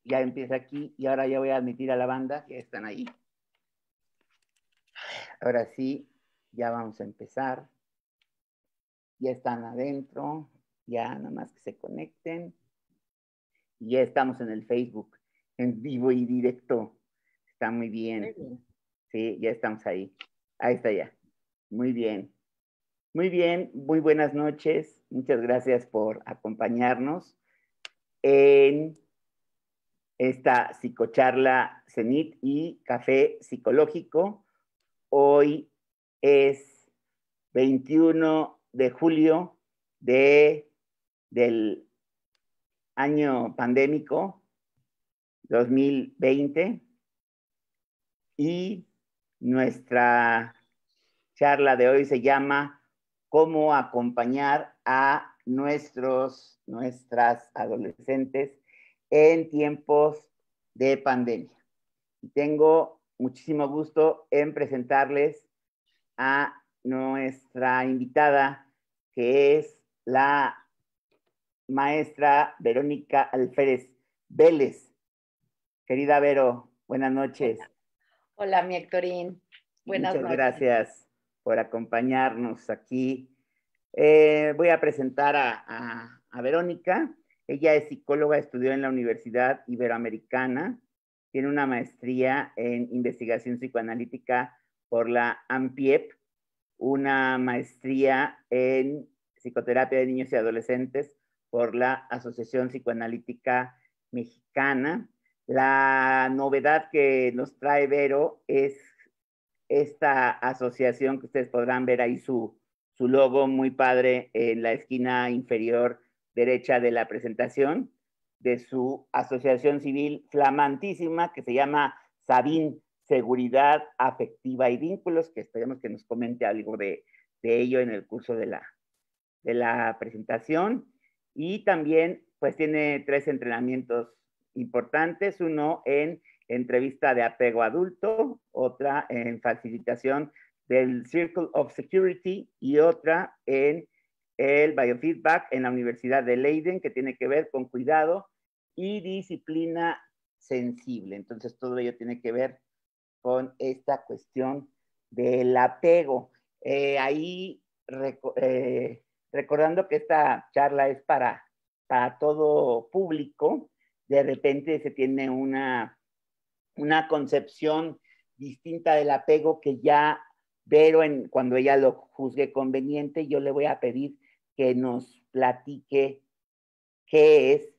ya empieza aquí y ahora ya voy a admitir a la banda, ya están ahí. Ahora sí, ya vamos a empezar. Ya están adentro, ya nada más que se conecten. Y ya estamos en el Facebook, en vivo y directo. Está muy bien. Sí, ya estamos ahí. Ahí está ya. Muy bien. Muy bien, muy buenas noches. Muchas gracias por acompañarnos en esta psicocharla CENIT y Café Psicológico. Hoy es 21 de julio del año pandémico 2020 y nuestra charla de hoy se llama ¿Cómo acompañar a nuestras adolescentes en tiempos de pandemia? Y tengo muchísimo gusto en presentarles a nuestra invitada, que es la maestra Verónica Alférez Vélez. Querida Vero, buenas noches. Hola, mi Héctorín. Buenas Muchas noches. gracias por acompañarnos aquí. Voy a presentar a Verónica. Ella es psicóloga, estudió en la Universidad Iberoamericana, tiene una maestría en investigación psicoanalítica por la AMPIEP, una maestría en psicoterapia de niños y adolescentes por la Asociación Psicoanalítica Mexicana. La novedad que nos trae Vero es esta asociación que ustedes podrán ver ahí su logo muy padre en la esquina inferior derecha de la presentación de su asociación civil flamantísima que se llama Sabin Seguridad Afectiva y Vínculos, que esperemos que nos comente algo de ello en el curso de la presentación. Y también pues tiene 3 entrenamientos importantes, uno en entrevista de apego adulto, otra en facilitación del Circle of Security y otra en el biofeedback en la Universidad de Leiden, que tiene que ver con cuidado y disciplina sensible. Entonces todo ello tiene que ver con esta cuestión del apego. Ahí recordando que esta charla es para todo público, de repente se tiene una concepción distinta del apego que ya Vero, cuando ella lo juzgue conveniente, yo le voy a pedir que nos platique qué es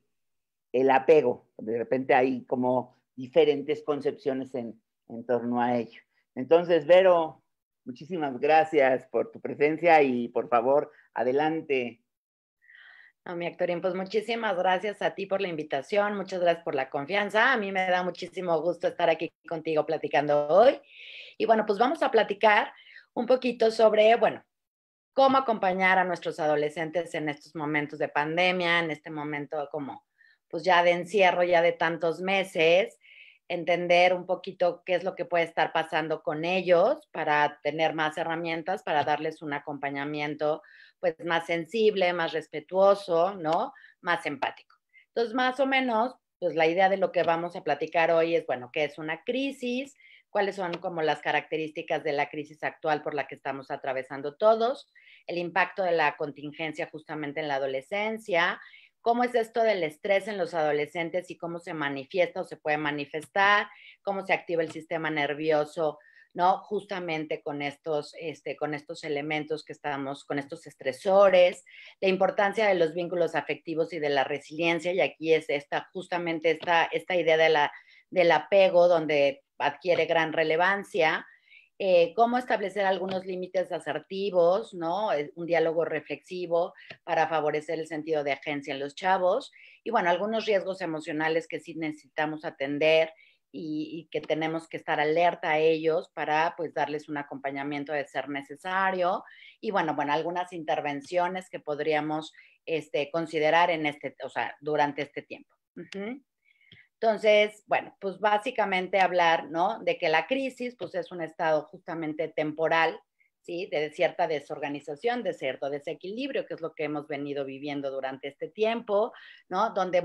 el apego. De repente hay como diferentes concepciones en torno a ello. Entonces, Vero, muchísimas gracias por tu presencia y por favor, adelante. No, mi Héctorín, pues muchísimas gracias a ti por la invitación, muchas gracias por la confianza. A mí me da muchísimo gusto estar aquí contigo platicando hoy. Y bueno, pues vamos a platicar un poquito sobre, bueno, cómo acompañar a nuestros adolescentes en estos momentos de pandemia, en este momento como pues ya de encierro, ya de tantos meses, entender un poquito qué es lo que puede estar pasando con ellos para tener más herramientas, para darles un acompañamiento pues más sensible, más respetuoso, ¿no? Más empático. Entonces, más o menos, pues la idea de lo que vamos a platicar hoy es, bueno, ¿qué es una crisis? ¿Cuáles son como las características de la crisis actual por la que estamos atravesando todos? El impacto de la contingencia justamente en la adolescencia, cómo es esto del estrés en los adolescentes y cómo se manifiesta o se puede manifestar, cómo se activa el sistema nervioso, ¿no? Justamente con estos elementos que estamos, con estos estresores, la importancia de los vínculos afectivos y de la resiliencia, y aquí es justamente esta idea del apego donde adquiere gran relevancia, cómo establecer algunos límites asertivos, ¿no? Un diálogo reflexivo para favorecer el sentido de agencia en los chavos y, bueno, algunos riesgos emocionales que sí necesitamos atender y que tenemos que estar alerta a ellos para, pues, darles un acompañamiento de ser necesario y, bueno, algunas intervenciones que podríamos considerar o sea, durante este tiempo. Entonces, bueno, pues básicamente hablar, ¿no? De que la crisis, pues es un estado justamente temporal, ¿sí? De cierta desorganización, de cierto desequilibrio, que es lo que hemos venido viviendo durante este tiempo, ¿no? Donde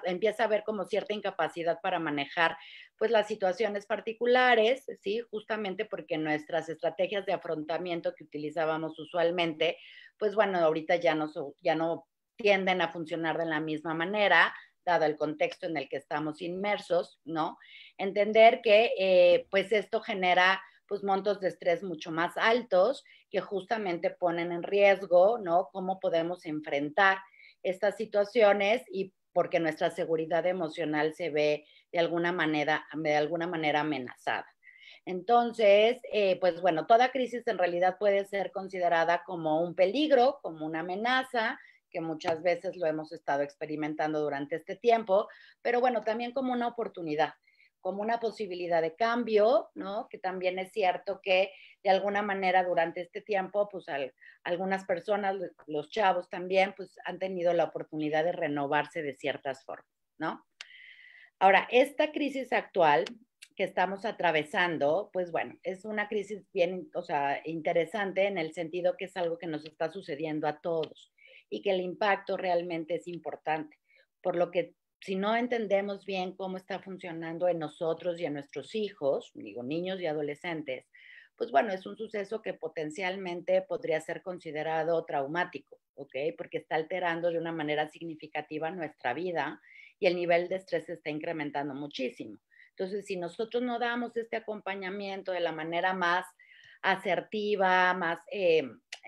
empieza a haber como cierta incapacidad para manejar pues las situaciones particulares, ¿sí? Justamente porque nuestras estrategias de afrontamiento que utilizábamos usualmente, pues bueno, ahorita ya no tienden a funcionar de la misma manera, dado el contexto en el que estamos inmersos, ¿no? Entender que pues esto genera pues montos de estrés mucho más altos que justamente ponen en riesgo, ¿no? Cómo podemos enfrentar estas situaciones y porque nuestra seguridad emocional se ve de alguna manera amenazada. Entonces, pues bueno, toda crisis en realidad puede ser considerada como un peligro, como una amenaza, que muchas veces lo hemos estado experimentando durante este tiempo, pero bueno, también como una oportunidad, como una posibilidad de cambio, ¿no? Que también es cierto que de alguna manera durante este tiempo, pues algunas personas, los chavos también, pues han tenido la oportunidad de renovarse de ciertas formas, ¿no? Ahora, esta crisis actual que estamos atravesando, pues bueno, es una crisis bien, o sea, interesante en el sentido que es algo que nos está sucediendo a todos y que el impacto realmente es importante, por lo que si no entendemos bien cómo está funcionando en nosotros y en nuestros hijos, digo niños y adolescentes, pues bueno, es un suceso que potencialmente podría ser considerado traumático, ¿ok? Porque está alterando de una manera significativa nuestra vida y el nivel de estrés se está incrementando muchísimo. Entonces, si nosotros no damos este acompañamiento de la manera más asertiva, más,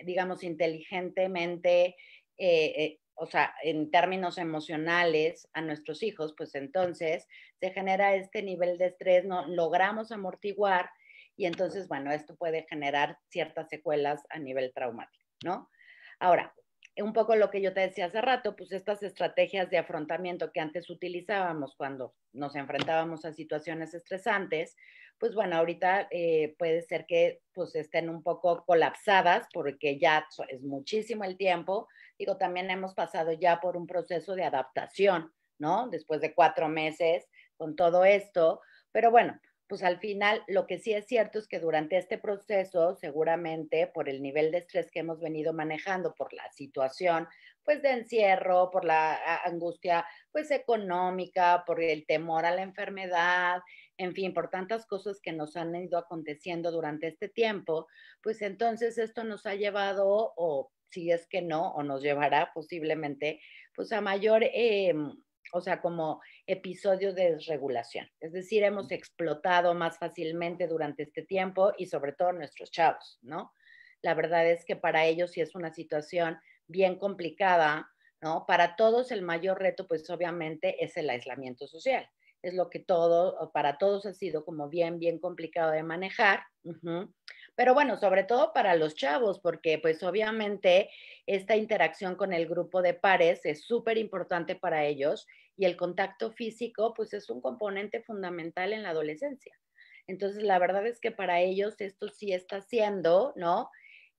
digamos, inteligentemente, o sea, en términos emocionales a nuestros hijos, pues entonces se genera este nivel de estrés, no logramos amortiguar y entonces, bueno, esto puede generar ciertas secuelas a nivel traumático, ¿no? Ahora, un poco lo que yo te decía hace rato, pues estas estrategias de afrontamiento que antes utilizábamos cuando nos enfrentábamos a situaciones estresantes, pues bueno, ahorita puede ser que pues estén un poco colapsadas porque ya es muchísimo el tiempo. Digo, también hemos pasado ya por un proceso de adaptación, ¿no? Después de 4 meses con todo esto, pero bueno, pues al final lo que sí es cierto es que durante este proceso, seguramente por el nivel de estrés que hemos venido manejando, por la situación, pues de encierro, por la angustia, pues económica, por el temor a la enfermedad, en fin, por tantas cosas que nos han ido aconteciendo durante este tiempo, pues entonces esto nos ha llevado, o si es que no, o nos llevará posiblemente, pues a mayor, o sea, como episodios de desregulación. Es decir, hemos explotado más fácilmente durante este tiempo y sobre todo nuestros chavos, ¿no? La verdad es que para ellos sí es una situación bien complicada, ¿no? Para todos el mayor reto, pues obviamente es el aislamiento social. Es lo que para todos ha sido como bien complicado de manejar. Pero bueno, sobre todo para los chavos, porque pues obviamente esta interacción con el grupo de pares es súper importante para ellos y el contacto físico pues es un componente fundamental en la adolescencia. Entonces, la verdad es que para ellos esto sí está siendo, ¿no?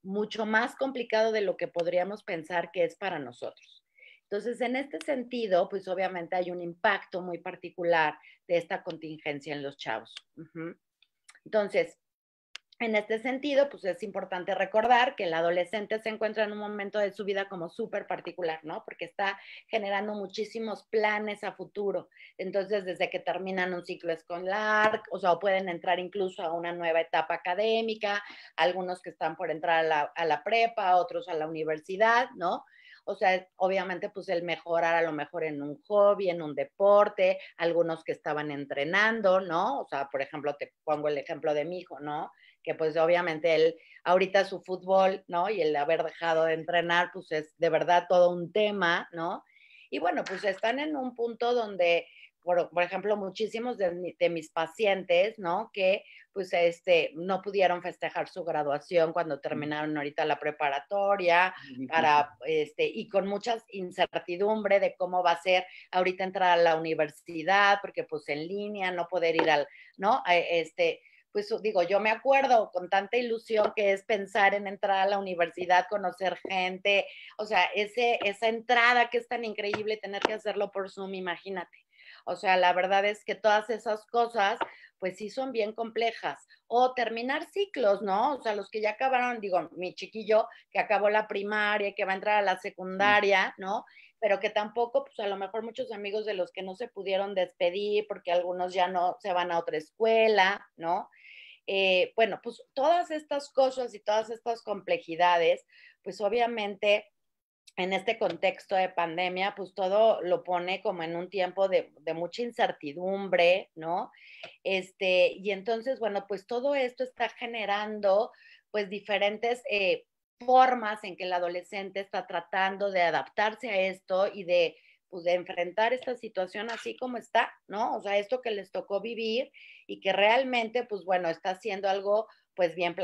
Mucho más complicado de lo que podríamos pensar que es para nosotros. Entonces, en este sentido, pues obviamente hay un impacto muy particular de esta contingencia en los chavos. Entonces, en este sentido, pues es importante recordar que el adolescente se encuentra en un momento de su vida como súper particular, ¿no? Porque está generando muchísimos planes a futuro. Entonces, desde que terminan un ciclo escolar, o sea, pueden entrar incluso a una nueva etapa académica, algunos que están por entrar a la prepa, otros a la universidad, ¿no? O sea, obviamente, pues el mejorar a lo mejor en un hobby, en un deporte, algunos que estaban entrenando, ¿no? O sea, por ejemplo, te pongo el ejemplo de mi hijo, ¿no? Que pues obviamente él, ahorita su fútbol, ¿no? Y el haber dejado de entrenar, pues es de verdad todo un tema, ¿no? Y bueno, pues están en un punto donde, por ejemplo, muchísimos de mis pacientes, ¿no? Que pues no pudieron festejar su graduación cuando terminaron ahorita la preparatoria, y con mucha incertidumbre de cómo va a ser ahorita entrar a la universidad, porque pues en línea, no poder ir ¿no? Pues digo, yo me acuerdo con tanta ilusión que es pensar en entrar a la universidad, conocer gente, o sea, esa entrada que es tan increíble tener que hacerlo por Zoom, imagínate. O sea, la verdad es que todas esas cosas, pues sí son bien complejas. O terminar ciclos, ¿no? O sea, los que ya acabaron, digo, mi chiquillo que acabó la primaria, que va a entrar a la secundaria, ¿no? Pero que tampoco, pues a lo mejor muchos amigos de los que no se pudieron despedir porque algunos ya no se van a otra escuela, ¿no? Bueno, pues todas estas cosas y todas estas complejidades, pues obviamente en este contexto de pandemia, pues todo lo pone como en un tiempo de mucha incertidumbre, ¿no? Y entonces, bueno, pues todo esto está generando pues diferentes formas en que el adolescente está tratando de adaptarse a esto y pues, de enfrentar esta situación así como está, ¿no? O sea, esto que les tocó vivir y que realmente, pues bueno, está haciendo algo pues bien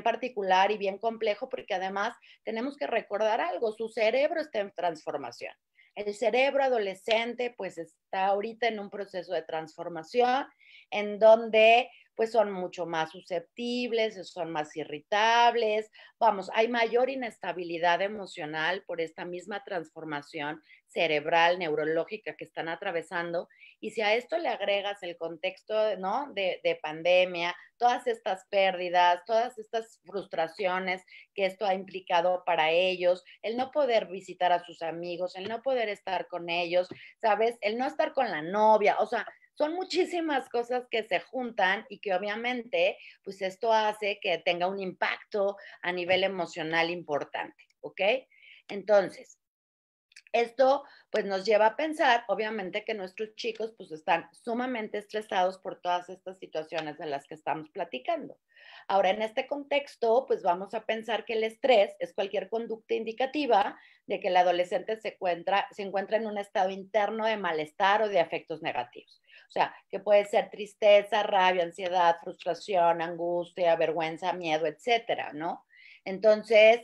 particular y bien complejo, porque además tenemos que recordar algo, su cerebro está en transformación. El cerebro adolescente pues está ahorita en un proceso de transformación en donde pues son mucho más susceptibles, son más irritables, vamos, hay mayor inestabilidad emocional por esta misma transformación cerebral, neurológica que están atravesando. Y si a esto le agregas el contexto, ¿no? de pandemia, todas estas pérdidas, todas estas frustraciones que esto ha implicado para ellos, el no poder visitar a sus amigos, el no poder estar con ellos, ¿sabes? El no estar con la novia, o sea, son muchísimas cosas que se juntan y que obviamente, pues esto hace que tenga un impacto a nivel emocional importante, ¿ok? Entonces, esto pues nos lleva a pensar, obviamente, que nuestros chicos pues están sumamente estresados por todas estas situaciones de las que estamos platicando. Ahora, en este contexto, pues vamos a pensar que el estrés es cualquier conducta indicativa de que el adolescente se encuentra en un estado interno de malestar o de afectos negativos. O sea, que puede ser tristeza, rabia, ansiedad, frustración, angustia, vergüenza, miedo, etcétera, ¿no? Entonces,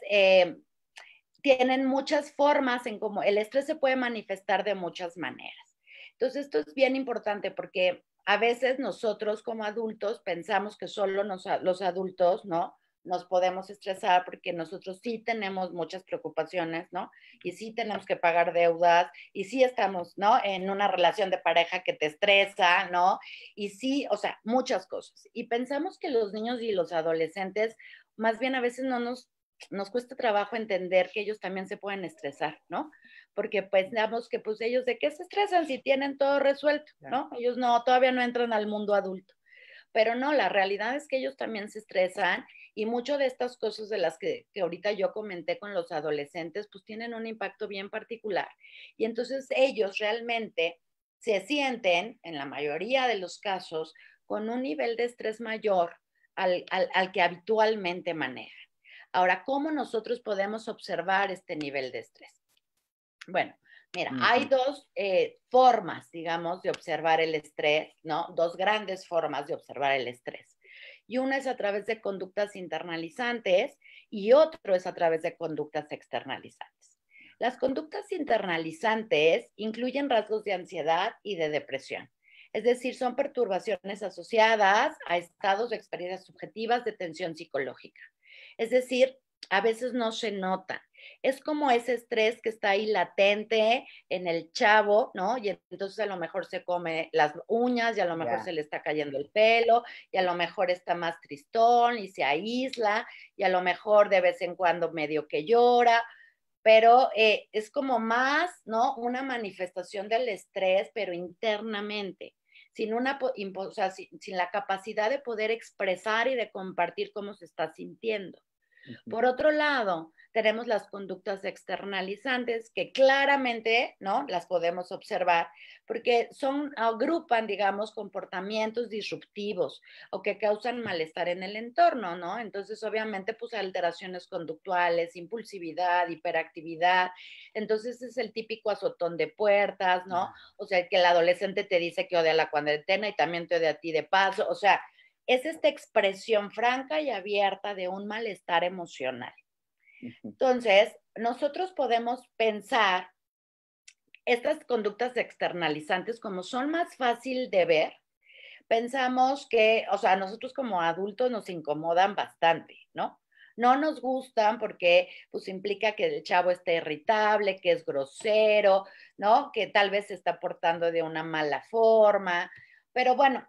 tienen muchas formas en cómo el estrés se puede manifestar de muchas maneras. Entonces, esto es bien importante porque a veces nosotros como adultos pensamos que solo los adultos, ¿no? Nos podemos estresar porque nosotros sí tenemos muchas preocupaciones, ¿no? Y sí tenemos que pagar deudas, y sí estamos, ¿no? En una relación de pareja que te estresa, ¿no? Y sí, o sea, muchas cosas. Y pensamos que los niños y los adolescentes, más bien a veces no nos cuesta trabajo entender que ellos también se pueden estresar, ¿no? Porque pensamos que pues ellos de qué se estresan si tienen todo resuelto, ¿no? Ellos no, todavía no entran al mundo adulto. Pero no, la realidad es que ellos también se estresan y mucho de estas cosas de las que ahorita yo comenté con los adolescentes, pues tienen un impacto bien particular. Y entonces ellos realmente se sienten, en la mayoría de los casos, con un nivel de estrés mayor al que habitualmente manejan. Ahora, ¿cómo nosotros podemos observar este nivel de estrés? Bueno, mira, hay dos formas, digamos, de observar el estrés, ¿no? Dos grandes formas de observar el estrés. Y una es a través de conductas internalizantes y otro es a través de conductas externalizantes. Las conductas internalizantes incluyen rasgos de ansiedad y de depresión. Es decir, son perturbaciones asociadas a estados de experiencias subjetivas de tensión psicológica. Es decir, a veces no se nota. Es como ese estrés que está ahí latente en el chavo, ¿no? Y entonces a lo mejor se come las uñas y a lo mejor se le está cayendo el pelo y a lo mejor está más tristón y se aísla y a lo mejor de vez en cuando medio que llora, pero es como más, ¿no? Una manifestación del estrés, pero internamente, sin, o sea, sin la capacidad de poder expresar y de compartir cómo se está sintiendo. Por otro lado, tenemos las conductas externalizantes que claramente, ¿no? Las podemos observar porque agrupan, digamos, comportamientos disruptivos o que causan malestar en el entorno, ¿no? Entonces, obviamente, pues alteraciones conductuales, impulsividad, hiperactividad. Entonces, es el típico azotón de puertas, ¿no? O sea, que el adolescente te dice que odia la cuarentena y también te odia a ti de paso. O sea, es esta expresión franca y abierta de un malestar emocional. Entonces, nosotros podemos pensar estas conductas externalizantes como son más fácil de ver, pensamos que, o sea, nosotros como adultos nos incomodan bastante, ¿no? No nos gustan porque pues implica que el chavo esté irritable, que es grosero, ¿no? Que tal vez se está portando de una mala forma, pero bueno,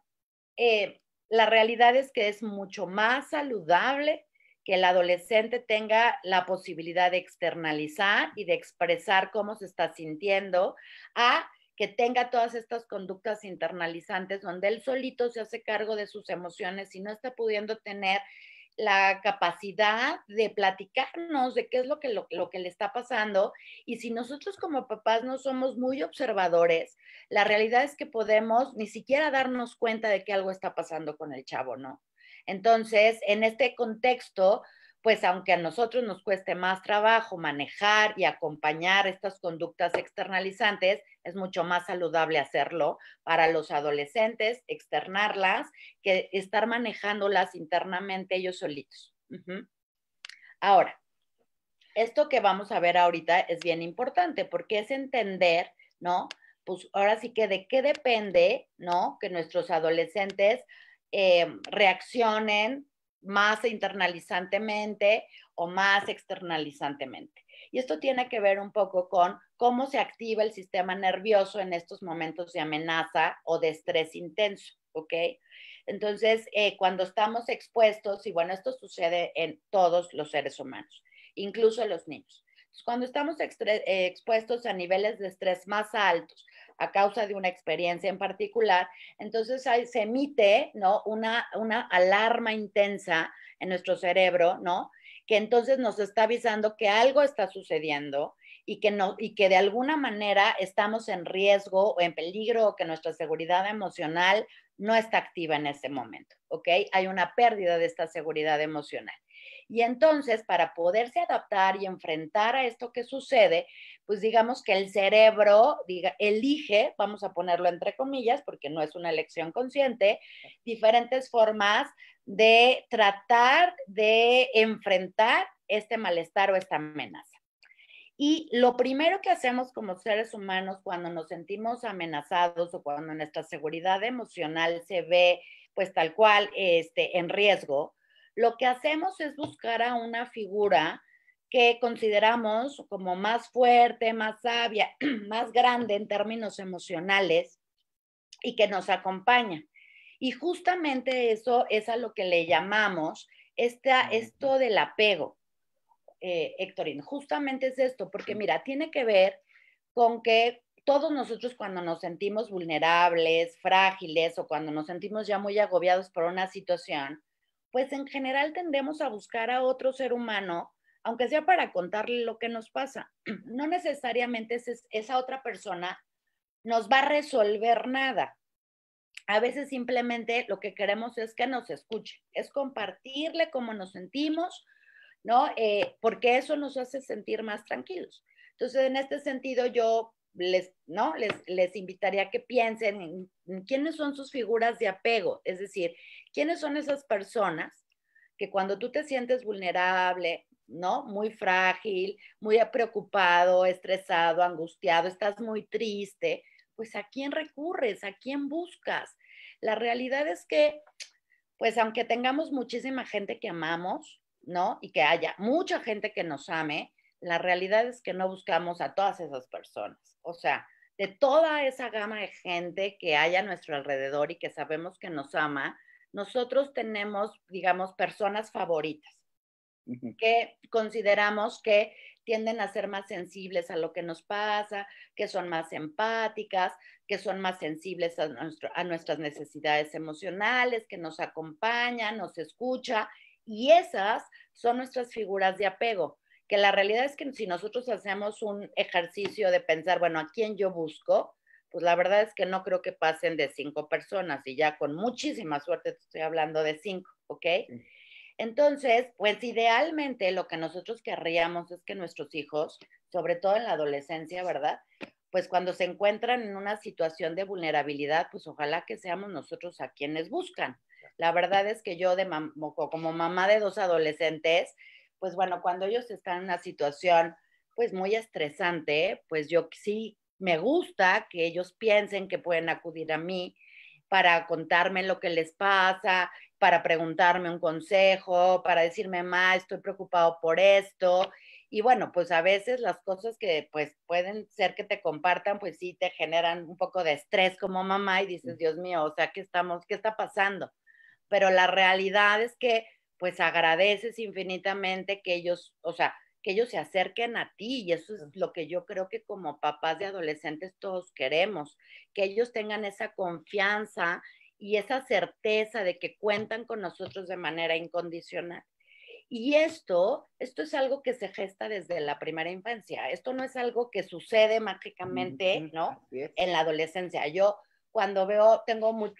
la realidad es que es mucho más saludable que el adolescente tenga la posibilidad de externalizar y de expresar cómo se está sintiendo, a que tenga todas estas conductas internalizantes donde él solito se hace cargo de sus emociones y no está pudiendo tener la capacidad de platicarnos de qué es lo que le está pasando. Y si nosotros como papás no somos muy observadores, la realidad es que podemos ni siquiera darnos cuenta de que algo está pasando con el chavo, ¿no? Entonces, en este contexto, pues aunque a nosotros nos cueste más trabajo manejar y acompañar estas conductas externalizantes, es mucho más saludable hacerlo para los adolescentes, externarlas, que estar manejándolas internamente ellos solitos. Ahora, esto que vamos a ver ahorita es bien importante porque es entender, ¿no? Pues ahora sí que de qué depende, ¿no? Que nuestros adolescentes reaccionen más internalizantemente o más externalizantemente. Y esto tiene que ver un poco con cómo se activa el sistema nervioso en estos momentos de amenaza o de estrés intenso, ¿ok? Entonces, cuando estamos expuestos, y bueno, esto sucede en todos los seres humanos, incluso los niños. Entonces, cuando estamos expuestos a niveles de estrés más altos a causa de una experiencia en particular, entonces se emite, ¿no? Una alarma intensa en nuestro cerebro, ¿no? Que entonces nos está avisando que algo está sucediendo y que, no, y que de alguna manera estamos en riesgo o en peligro o que nuestra seguridad emocional no está activa en ese momento, ¿ok? Hay una pérdida de esta seguridad emocional. Y entonces, para poderse adaptar y enfrentar a esto que sucede, pues digamos que el cerebro elige, vamos a ponerlo entre comillas, porque no es una elección consciente, diferentes formas de tratar de enfrentar este malestar o esta amenaza. Y lo primero que hacemos como seres humanos cuando nos sentimos amenazados o cuando nuestra seguridad emocional se ve pues tal cual en riesgo, lo que hacemos es buscar a una figura que consideramos como más fuerte, más sabia, más grande en términos emocionales y que nos acompaña. Y justamente eso es a lo que le llamamos esto del apego. Héctorin, justamente es esto, porque mira, tiene que ver con que todos nosotros cuando nos sentimos vulnerables, frágiles o cuando nos sentimos ya muy agobiados por una situación, pues en general tendemos a buscar a otro ser humano, aunque sea para contarle lo que nos pasa. No necesariamente esa otra persona nos va a resolver nada. A veces simplemente lo que queremos es que nos escuche, es compartirle cómo nos sentimos, ¿no? Porque eso nos hace sentir más tranquilos. Entonces, en este sentido, yo ¿no? les invitaría a que piensen en quiénes son sus figuras de apego, es decir, quiénes son esas personas que cuando tú te sientes vulnerable, ¿no? Muy frágil, muy preocupado, estresado, angustiado, estás muy triste, pues ¿a quién recurres? ¿A quién buscas? La realidad es que, pues aunque tengamos muchísima gente que amamos, ¿no? Y que haya mucha gente que nos ame, la realidad es que no buscamos a todas esas personas. O sea, de toda esa gama de gente que hay a nuestro alrededor y que sabemos que nos ama, nosotros tenemos, digamos, personas favoritas que consideramos que tienden a ser más sensibles a lo que nos pasa, que son más empáticas, que son más sensibles a nuestras necesidades emocionales, que nos acompañan, nos escucha, y esas son nuestras figuras de apego, que la realidad es que si nosotros hacemos un ejercicio de pensar, bueno, ¿a quién yo busco? Pues la verdad es que no creo que pasen de 5 personas y ya con muchísima suerte te estoy hablando de 5, ¿ok? Sí. Entonces, pues idealmente lo que nosotros querríamos es que nuestros hijos, sobre todo en la adolescencia, ¿verdad? Pues cuando se encuentran en una situación de vulnerabilidad, pues ojalá que seamos nosotros a quienes buscan. La verdad es que yo como mamá de 2 adolescentes, pues bueno, cuando ellos están en una situación pues muy estresante, pues yo sí me gusta que ellos piensen que pueden acudir a mí para contarme lo que les pasa, para preguntarme un consejo, para decirme, ma, estoy preocupado por esto. Y bueno, pues a veces las cosas que pues pueden ser que te compartan, pues sí te generan un poco de estrés como mamá y dices, Dios mío, o sea, ¿qué está pasando? pero la realidad es que pues agradeces infinitamente que ellos, o sea, que ellos se acerquen a ti y eso es lo que yo creo que como papás de adolescentes todos queremos, que ellos tengan esa confianza y esa certeza de que cuentan con nosotros de manera incondicional. Y esto es algo que se gesta desde la primera infancia. Esto no es algo que sucede mágicamente, ¿no? En la adolescencia. Yo cuando veo,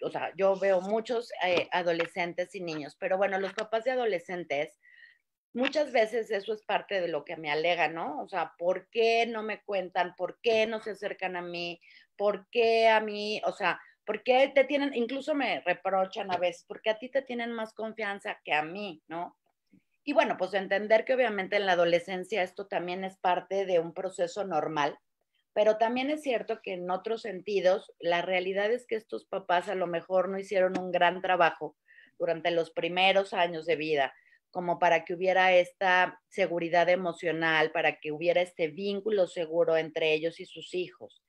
o sea, yo veo muchos adolescentes y niños, pero bueno, los papás de adolescentes, muchas veces eso es parte de lo que me alega, ¿no? O sea, ¿por qué no me cuentan? ¿Por qué no se acercan a mí? ¿Por qué a mí? O sea, ¿por qué te tienen, incluso me reprochan a veces, porque a ti te tienen más confianza que a mí, ¿no? Y bueno, pues entender que obviamente en la adolescencia esto también es parte de un proceso normal, pero también es cierto que en otros sentidos, la realidad es que estos papás a lo mejor no hicieron un gran trabajo durante los primeros años de vida, como para que hubiera esta seguridad emocional, para que hubiera este vínculo seguro entre ellos y sus hijos.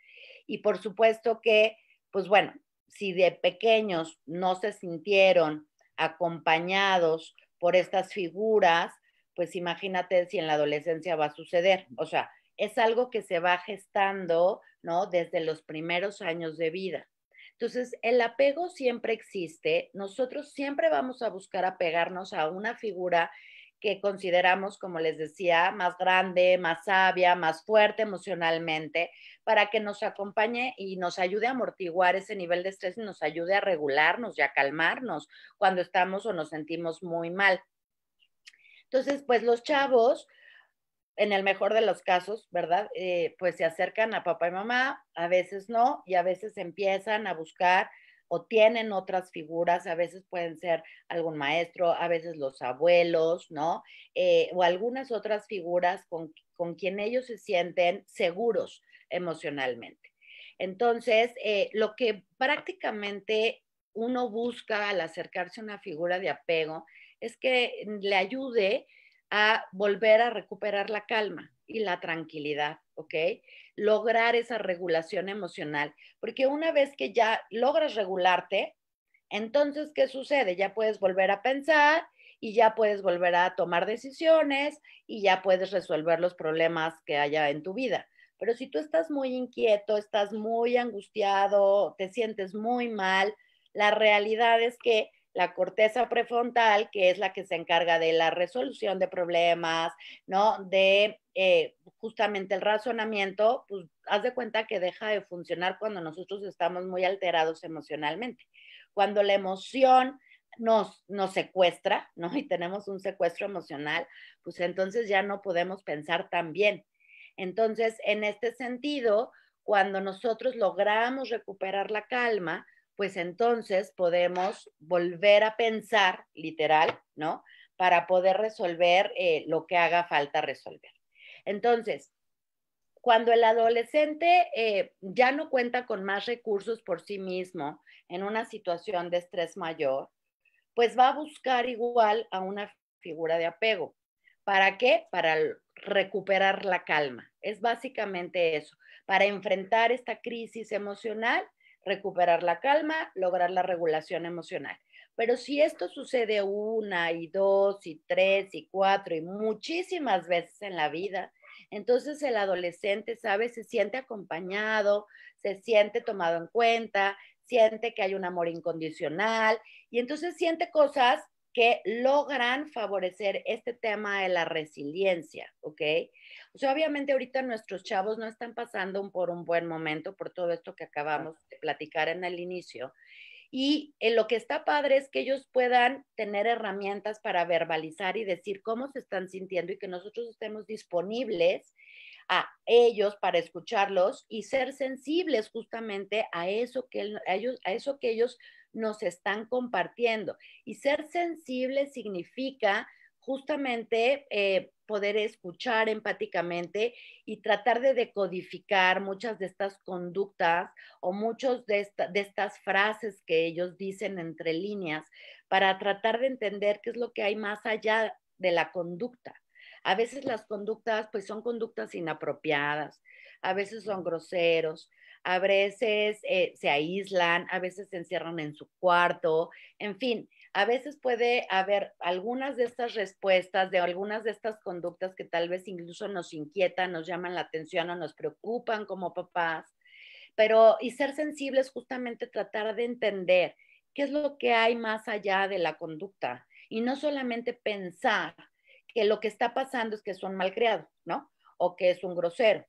Y por supuesto que, pues bueno, si de pequeños no se sintieron acompañados por estas figuras, pues imagínate si en la adolescencia va a suceder. O sea, es algo que se va gestando, ¿no? Desde los primeros años de vida. Entonces, el apego siempre existe. Nosotros siempre vamos a buscar apegarnos a una figura que consideramos, como les decía, más grande, más sabia, más fuerte emocionalmente, para que nos acompañe y nos ayude a amortiguar ese nivel de estrés y nos ayude a regularnos y a calmarnos cuando estamos o nos sentimos muy mal. Entonces, pues los chavos, en el mejor de los casos, ¿verdad? Pues se acercan a papá y mamá, a veces no, y a veces empiezan a buscar o tienen otras figuras, a veces pueden ser algún maestro, a veces los abuelos, ¿no? O algunas otras figuras con quien ellos se sienten seguros emocionalmente. Entonces, lo que prácticamente uno busca al acercarse a una figura de apego es que le ayude a volver a recuperar la calma y la tranquilidad, ¿ok? Lograr esa regulación emocional, porque una vez que ya logras regularte, entonces, ¿qué sucede? Ya puedes volver a pensar y ya puedes volver a tomar decisiones y ya puedes resolver los problemas que haya en tu vida. Pero si tú estás muy inquieto, estás muy angustiado, te sientes muy mal, la realidad es que la corteza prefrontal, que es la que se encarga de la resolución de problemas, ¿no? De justamente el razonamiento, pues haz de cuenta que deja de funcionar cuando nosotros estamos muy alterados emocionalmente. Cuando la emoción nos secuestra, ¿no? Y tenemos un secuestro emocional, pues entonces ya no podemos pensar tan bien. Entonces, en este sentido, cuando nosotros logramos recuperar la calma, pues entonces podemos volver a pensar, literal, ¿no? Para poder resolver lo que haga falta resolver. Entonces, cuando el adolescente ya no cuenta con más recursos por sí mismo en una situación de estrés mayor, pues va a buscar igual a una figura de apego. ¿Para qué? Para recuperar la calma. Es básicamente eso, para enfrentar esta crisis emocional, recuperar la calma, lograr la regulación emocional. Pero si esto sucede una y dos y tres y cuatro y muchísimas veces en la vida, entonces el adolescente, ¿sabe? Se siente acompañado, se siente tomado en cuenta, siente que hay un amor incondicional y entonces siente cosas que logran favorecer este tema de la resiliencia, ¿ok? O sea, obviamente ahorita nuestros chavos no están pasando por un buen momento por todo esto que acabamos de platicar en el inicio. Y lo que está padre es que ellos puedan tener herramientas para verbalizar y decir cómo se están sintiendo y que nosotros estemos disponibles a ellos para escucharlos y ser sensibles justamente a eso a eso que ellos nos están compartiendo. Y ser sensible significa justamente poder escuchar empáticamente y tratar de decodificar muchas de estas conductas o muchos de estas frases que ellos dicen entre líneas para tratar de entender qué es lo que hay más allá de la conducta. A veces las conductas pues son conductas inapropiadas, a veces son groseros, a veces se aíslan, a veces se encierran en su cuarto, en fin, a veces puede haber algunas de estas respuestas, de algunas de estas conductas que tal vez incluso nos inquietan, nos llaman la atención o nos preocupan como papás, pero y ser sensibles justamente tratar de entender qué es lo que hay más allá de la conducta y no solamente pensar que lo que está pasando es que son malcriados, ¿no? O que es un grosero.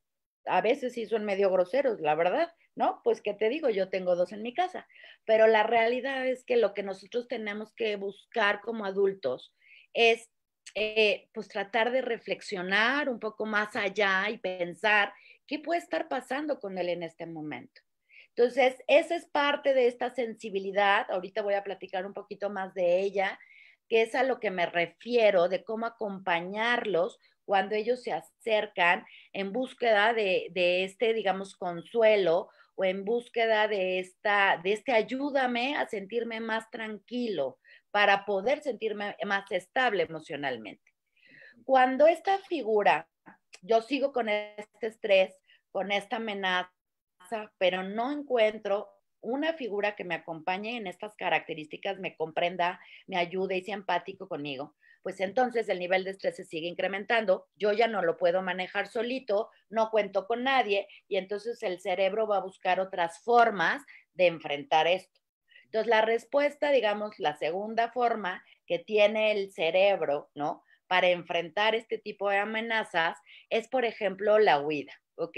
A veces sí son medio groseros, la verdad, ¿no? Pues qué te digo, yo tengo dos en mi casa, pero la realidad es que lo que nosotros tenemos que buscar como adultos es pues tratar de reflexionar un poco más allá y pensar qué puede estar pasando con él en este momento. Entonces, esa es parte de esta sensibilidad. Ahorita voy a platicar un poquito más de ella, que es a lo que me refiero, de cómo acompañarlos cuando ellos se acercan en búsqueda de este, digamos, consuelo o en búsqueda de este ayúdame a sentirme más tranquilo para poder sentirme más estable emocionalmente. Cuando esta figura, yo sigo con este estrés, con esta amenaza, pero no encuentro una figura que me acompañe en estas características, me comprenda, me ayude y sea empático conmigo, pues entonces el nivel de estrés se sigue incrementando, yo ya no lo puedo manejar solito, no cuento con nadie y entonces el cerebro va a buscar otras formas de enfrentar esto. Entonces la respuesta, digamos, la segunda forma que tiene el cerebro, ¿no? Para enfrentar este tipo de amenazas es, por ejemplo, la huida, ¿ok?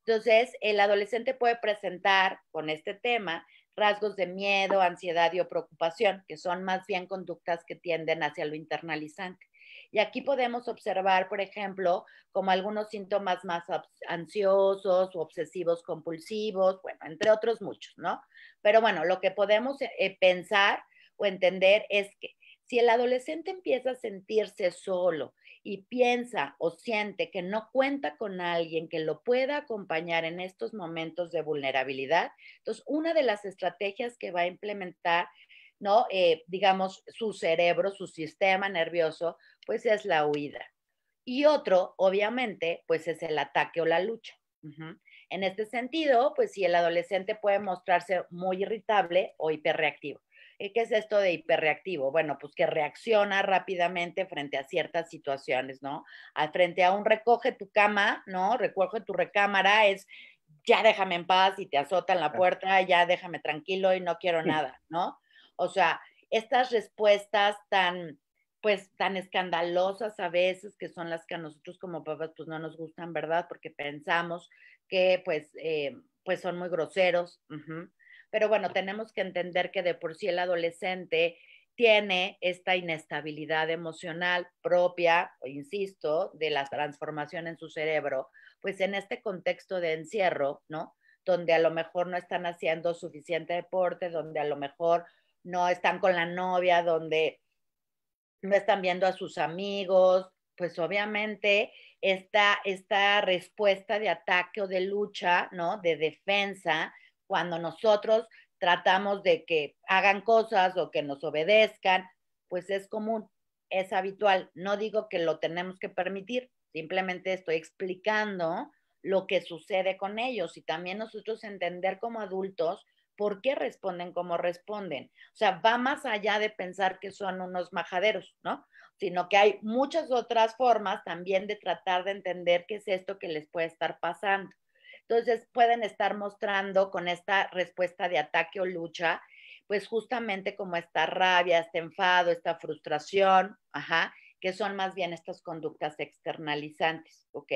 Entonces, el adolescente puede presentar con este tema rasgos de miedo, ansiedad y o preocupación, que son más bien conductas que tienden hacia lo internalizante. Y aquí podemos observar, por ejemplo, como algunos síntomas más ansiosos o obsesivos compulsivos, bueno, entre otros muchos, ¿no? Pero bueno, lo que podemos pensar o entender es que si el adolescente empieza a sentirse solo y piensa o siente que no cuenta con alguien que lo pueda acompañar en estos momentos de vulnerabilidad, entonces una de las estrategias que va a implementar, ¿no? Digamos, su cerebro, su sistema nervioso, pues es la huida. Y otro, obviamente, pues es el ataque o la lucha. Uh-huh. En este sentido, pues si el adolescente puede mostrarse muy irritable o hiperreactivo. ¿Qué es esto de hiperreactivo? Bueno, pues que reacciona rápidamente frente a ciertas situaciones, ¿no? Frente a un recoge tu cama, ¿no? Recoge tu recámara, es ya déjame en paz y te azotan la puerta, ya déjame tranquilo y no quiero nada, ¿no? O sea, estas respuestas tan, pues, tan escandalosas a veces, que son las que a nosotros como papás, pues, no nos gustan, ¿verdad? Porque pensamos que, pues son muy groseros. Uh-huh. Pero bueno, tenemos que entender que de por sí el adolescente tiene esta inestabilidad emocional propia, insisto, de la transformación en su cerebro, pues en este contexto de encierro, ¿no? Donde a lo mejor no están haciendo suficiente deporte, donde a lo mejor no están con la novia, donde no están viendo a sus amigos, pues obviamente esta respuesta de ataque o de lucha, ¿no? De defensa, cuando nosotros tratamos de que hagan cosas o que nos obedezcan, pues es común, es habitual. No digo que lo tenemos que permitir, simplemente estoy explicando lo que sucede con ellos y también nosotros entender como adultos por qué responden como responden. O sea, va más allá de pensar que son unos majaderos, ¿no? Sino que hay muchas otras formas también de tratar de entender qué es esto que les puede estar pasando. Entonces, pueden estar mostrando con esta respuesta de ataque o lucha, pues justamente como esta rabia, este enfado, esta frustración, ajá, que son más bien estas conductas externalizantes, ¿ok?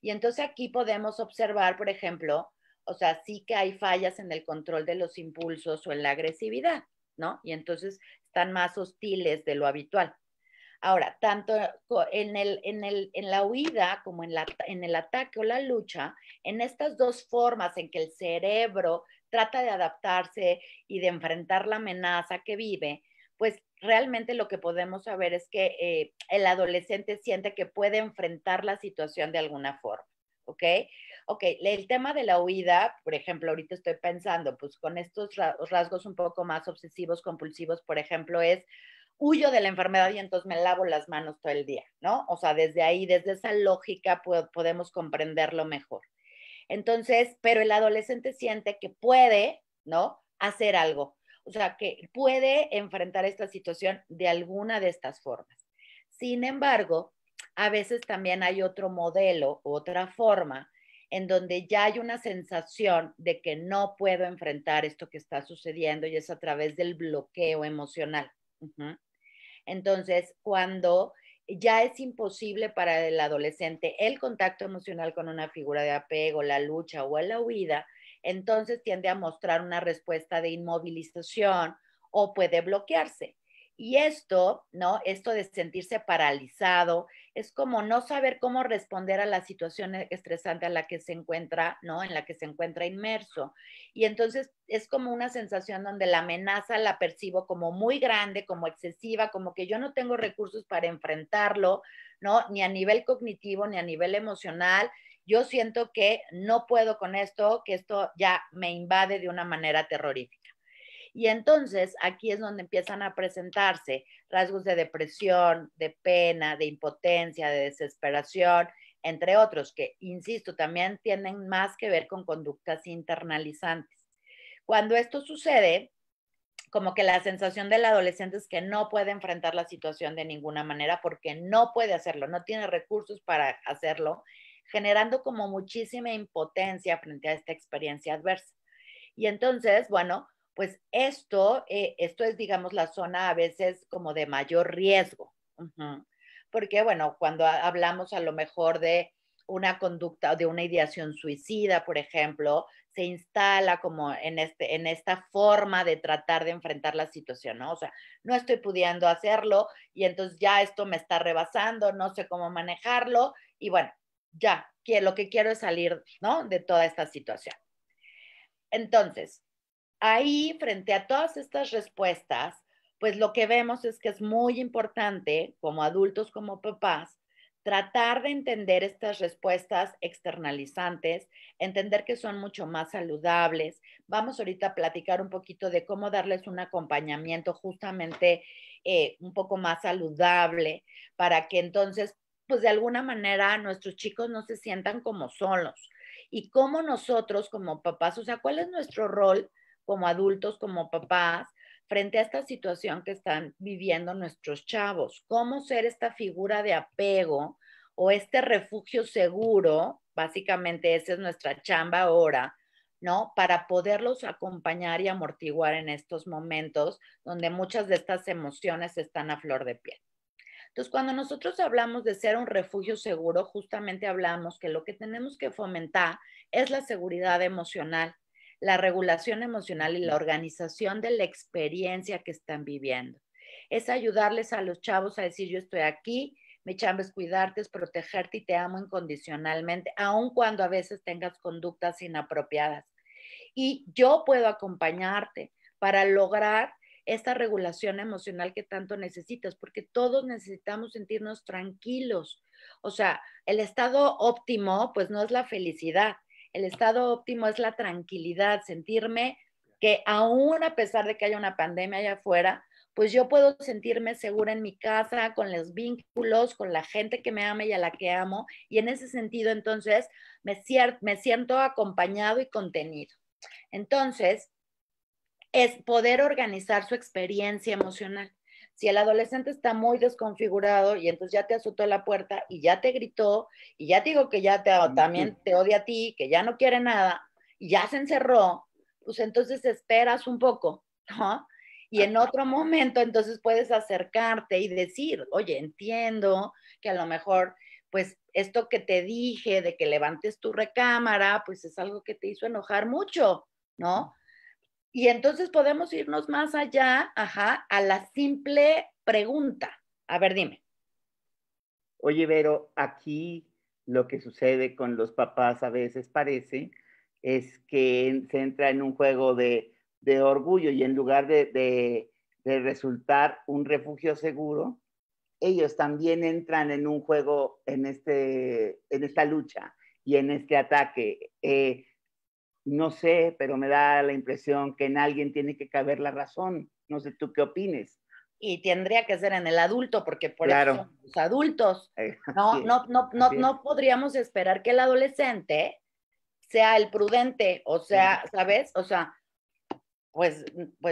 Y entonces aquí podemos observar, por ejemplo, o sea, sí que hay fallas en el control de los impulsos o en la agresividad, ¿no? Y entonces están más hostiles de lo habitual. Ahora, tanto en la huida como en el ataque o la lucha, en estas dos formas en que el cerebro trata de adaptarse y de enfrentar la amenaza que vive, pues realmente lo que podemos saber es que el adolescente siente que puede enfrentar la situación de alguna forma, ¿ok? Ok, el tema de la huida, por ejemplo, ahorita estoy pensando, pues con estos rasgos un poco más obsesivos, compulsivos, por ejemplo, es huyo de la enfermedad y entonces me lavo las manos todo el día, ¿no? O sea, desde ahí, desde esa lógica podemos comprenderlo mejor. Entonces, pero el adolescente siente que puede, ¿no? Hacer algo. O sea, que puede enfrentar esta situación de alguna de estas formas. Sin embargo, a veces también hay otro modelo, otra forma, en donde ya hay una sensación de que no puedo enfrentar esto que está sucediendo y es a través del bloqueo emocional. Uh-huh. Entonces, cuando ya es imposible para el adolescente el contacto emocional con una figura de apego, la lucha o la huida, entonces tiende a mostrar una respuesta de inmovilización o puede bloquearse. Y esto, ¿no? Esto de sentirse paralizado, es como no saber cómo responder a la situación estresante a la que se encuentra, ¿no? En la que se encuentra inmerso. Y entonces es como una sensación donde la amenaza la percibo como muy grande, como excesiva, como que yo no tengo recursos para enfrentarlo, ¿no? Ni a nivel cognitivo, ni a nivel emocional. Yo siento que no puedo con esto, que esto ya me invade de una manera terrorífica. Y entonces aquí es donde empiezan a presentarse rasgos de depresión, de pena, de impotencia, de desesperación, entre otros, que, insisto, también tienen más que ver con conductas internalizantes. Cuando esto sucede, como que la sensación del adolescente es que no puede enfrentar la situación de ninguna manera porque no puede hacerlo, no tiene recursos para hacerlo, generando como muchísima impotencia frente a esta experiencia adversa. Y entonces, bueno, pues esto es, digamos, la zona a veces como de mayor riesgo. Uh-huh. Porque, bueno, cuando hablamos a lo mejor de una conducta, de una ideación suicida, por ejemplo, se instala como en esta forma de tratar de enfrentar la situación, ¿no? O sea, no estoy pudiendo hacerlo y entonces ya esto me está rebasando, no sé cómo manejarlo y bueno, ya, que lo que quiero es salir, ¿no? De toda esta situación. Entonces, ahí, frente a todas estas respuestas, pues lo que vemos es que es muy importante, como adultos, como papás, tratar de entender estas respuestas externalizantes, entender que son mucho más saludables. Vamos ahorita a platicar un poquito de cómo darles un acompañamiento justamente un poco más saludable para que entonces, pues de alguna manera nuestros chicos no se sientan como solos. Y cómo nosotros como papás, o sea, ¿cuál es nuestro rol como adultos, como papás, frente a esta situación que están viviendo nuestros chavos? ¿Cómo ser esta figura de apego o este refugio seguro? Básicamente esa es nuestra chamba ahora, ¿no? Para poderlos acompañar y amortiguar en estos momentos donde muchas de estas emociones están a flor de piel. Entonces, cuando nosotros hablamos de ser un refugio seguro, justamente hablamos que lo que tenemos que fomentar es la seguridad emocional, la regulación emocional y la organización de la experiencia que están viviendo. Es ayudarles a los chavos a decir, yo estoy aquí, mi chamba es cuidarte, es protegerte y te amo incondicionalmente, aun cuando a veces tengas conductas inapropiadas. Y yo puedo acompañarte para lograr esta regulación emocional que tanto necesitas, porque todos necesitamos sentirnos tranquilos. O sea, el estado óptimo, pues no es la felicidad, el estado óptimo es la tranquilidad, sentirme que aún a pesar de que haya una pandemia allá afuera, pues yo puedo sentirme segura en mi casa, con los vínculos, con la gente que me ama y a la que amo, y en ese sentido entonces me siento acompañado y contenido. Entonces, es poder organizar su experiencia emocional. Si el adolescente está muy desconfigurado y entonces ya te azotó la puerta y ya te gritó y ya te digo que ya también te odia a ti, que ya no quiere nada y ya se encerró, pues entonces esperas un poco, ¿no? Y en otro momento entonces puedes acercarte y decir, oye, entiendo que a lo mejor, pues esto que te dije de que levantes tu recámara, pues es algo que te hizo enojar mucho, ¿no? Y entonces podemos irnos más allá, ajá, a la simple pregunta. A ver, dime. Oye, Vero, aquí lo que sucede con los papás a veces parece es que se entra en un juego de orgullo y en lugar de resultar un refugio seguro, ellos también entran en un juego en esta lucha y en este ataque. No sé, pero me da la impresión que en alguien tiene que caber la razón. No sé tú qué opines. Y tendría que ser en el adulto, porque por eso Claro, somos los adultos. así es, así es. No podríamos esperar que el adolescente sea el prudente, o sea, ¿sabes? O sea, pues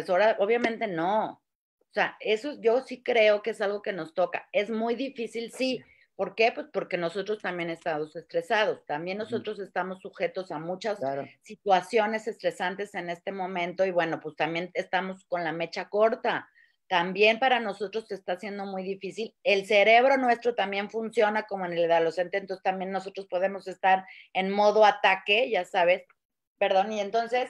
ahora obviamente no. O sea, eso yo sí creo que es algo que nos toca. Es muy difícil, sí. ¿Por qué? Pues porque nosotros también estamos estresados, también nosotros estamos sujetos a muchas Claro. situaciones estresantes en este momento y bueno, pues también estamos con la mecha corta. También para nosotros se está haciendo muy difícil. El cerebro nuestro también funciona como en el adolescente, entonces también nosotros podemos estar en modo ataque, ya sabes, perdón, y entonces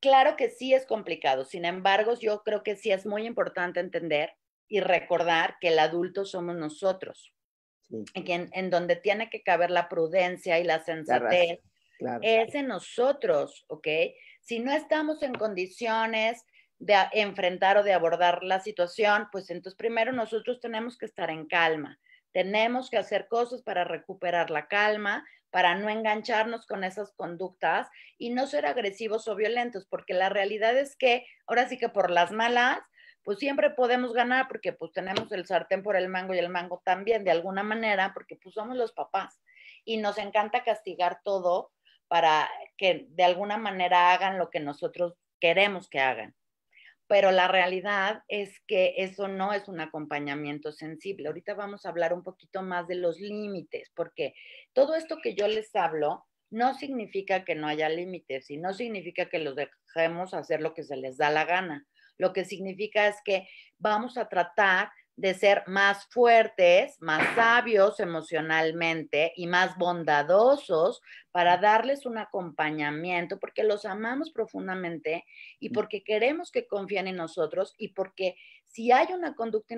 claro que sí es complicado, sin embargo, yo creo que sí es muy importante entender y recordar que el adulto somos nosotros, Sí, en donde tiene que caber la prudencia y la la razón, sensatez, claro. es en nosotros, ¿ok? Si no estamos en condiciones de enfrentar o de abordar la situación, pues entonces primero nosotros tenemos que estar en calma, tenemos que hacer cosas para recuperar la calma, para no engancharnos con esas conductas y no ser agresivos o violentos, porque la realidad es que ahora sí que por las malas, pues siempre podemos ganar porque pues tenemos el sartén por el mango y el mango también de alguna manera, porque pues somos los papás y nos encanta castigar todo para que de alguna manera hagan lo que nosotros queremos que hagan. Pero la realidad es que eso no es un acompañamiento sensible. Ahorita vamos a hablar un poquito más de los límites, porque todo esto que yo les hablo no significa que no haya límites y no significa que los dejemos hacer lo que se les da la gana. Lo que significa es que vamos a tratar de ser más fuertes, más sabios emocionalmente y más bondadosos para darles un acompañamiento, porque los amamos profundamente y porque queremos que confíen en nosotros y porque si hay una conducta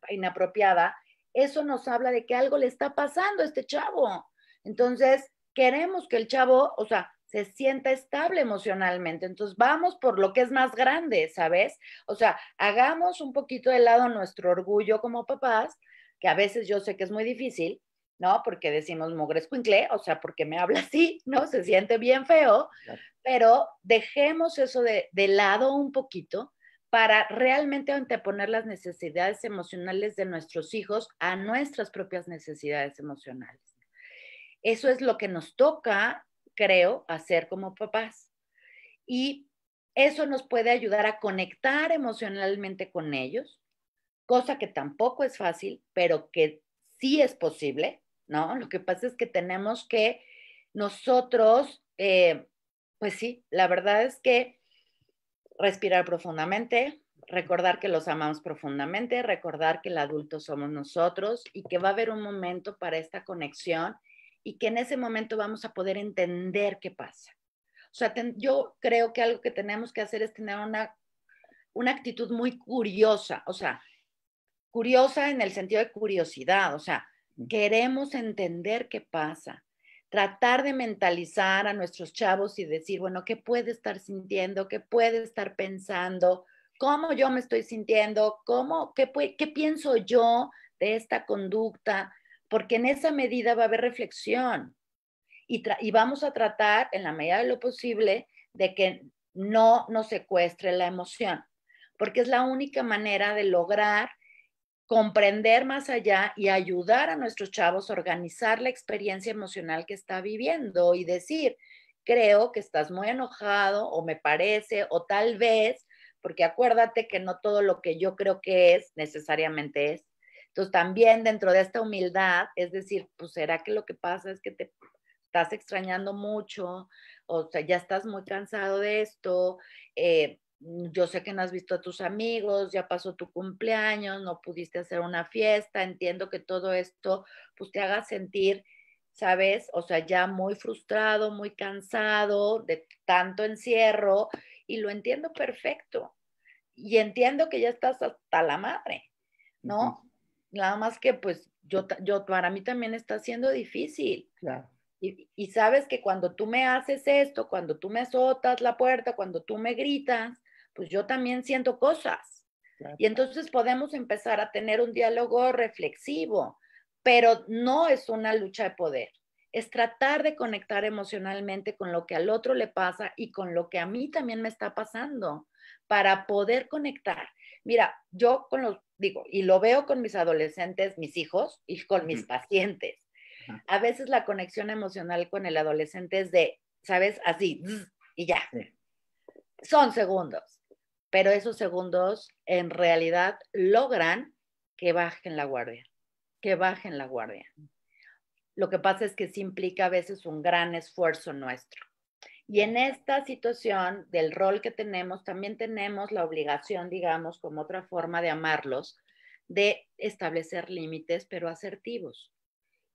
inapropiada, eso nos habla de que algo le está pasando a este chavo. Entonces, queremos que el chavo, o sea, se sienta estable emocionalmente. Entonces, vamos por lo que es más grande, ¿sabes? O sea, hagamos un poquito de lado nuestro orgullo como papás, que a veces yo sé que es muy difícil, ¿no? Porque decimos mugre escuincle, o sea, porque me habla así, ¿no? Se siente bien feo, Claro. pero dejemos eso de lado un poquito para realmente anteponer las necesidades emocionales de nuestros hijos a nuestras propias necesidades emocionales. Eso es lo que nos toca, creo, hacer como papás. Y eso nos puede ayudar a conectar emocionalmente con ellos, cosa que tampoco es fácil, pero que sí es posible, ¿no? Lo que pasa es que tenemos que nosotros, pues sí, la verdad es que respirar profundamente, recordar que los amamos profundamente, recordar que el adulto somos nosotros y que va a haber un momento para esta conexión y que en ese momento vamos a poder entender qué pasa. O sea, yo creo que algo que tenemos que hacer es tener una actitud muy curiosa, o sea, curiosa en el sentido de curiosidad, o sea, queremos entender qué pasa, tratar de mentalizar a nuestros chavos y decir, bueno, ¿qué puede estar sintiendo? ¿Qué puede estar pensando? ¿Cómo yo me estoy sintiendo? ¿Qué pienso yo de esta conducta? Porque en esa medida va a haber reflexión y vamos a tratar en la medida de lo posible de que no nos secuestre la emoción, porque es la única manera de lograr comprender más allá y ayudar a nuestros chavos a organizar la experiencia emocional que está viviendo y decir, creo que estás muy enojado o me parece o tal vez, porque acuérdate que no todo lo que yo creo que es necesariamente es. Entonces también dentro de esta humildad, es decir, pues será que lo que pasa es que te estás extrañando mucho, o sea, ya estás muy cansado de esto, yo sé que no has visto a tus amigos, ya pasó tu cumpleaños, no pudiste hacer una fiesta, entiendo que todo esto pues te haga sentir, ¿sabes? O sea, ya muy frustrado, muy cansado de tanto encierro y lo entiendo perfecto. Y entiendo que ya estás hasta la madre, ¿no? Nada más que pues yo para mí también está siendo difícil. Claro. Y sabes que cuando tú me haces esto, cuando tú me azotas la puerta, cuando tú me gritas, pues yo también siento cosas. Claro. Y entonces podemos empezar a tener un diálogo reflexivo, pero no es una lucha de poder. Es tratar de conectar emocionalmente con lo que al otro le pasa y con lo que a mí también me está pasando para poder conectar. Mira, yo digo, y lo veo con mis adolescentes, mis hijos y con mis pacientes. Ajá. A veces la conexión emocional con el adolescente es de, ¿sabes? Así, y ya. Sí. Son segundos, pero esos segundos en realidad logran que bajen la guardia, que bajen la guardia. Lo que pasa es que sí implica a veces un gran esfuerzo nuestro. Y en esta situación del rol que tenemos, también tenemos la obligación, digamos, como otra forma de amarlos, de establecer límites, pero asertivos.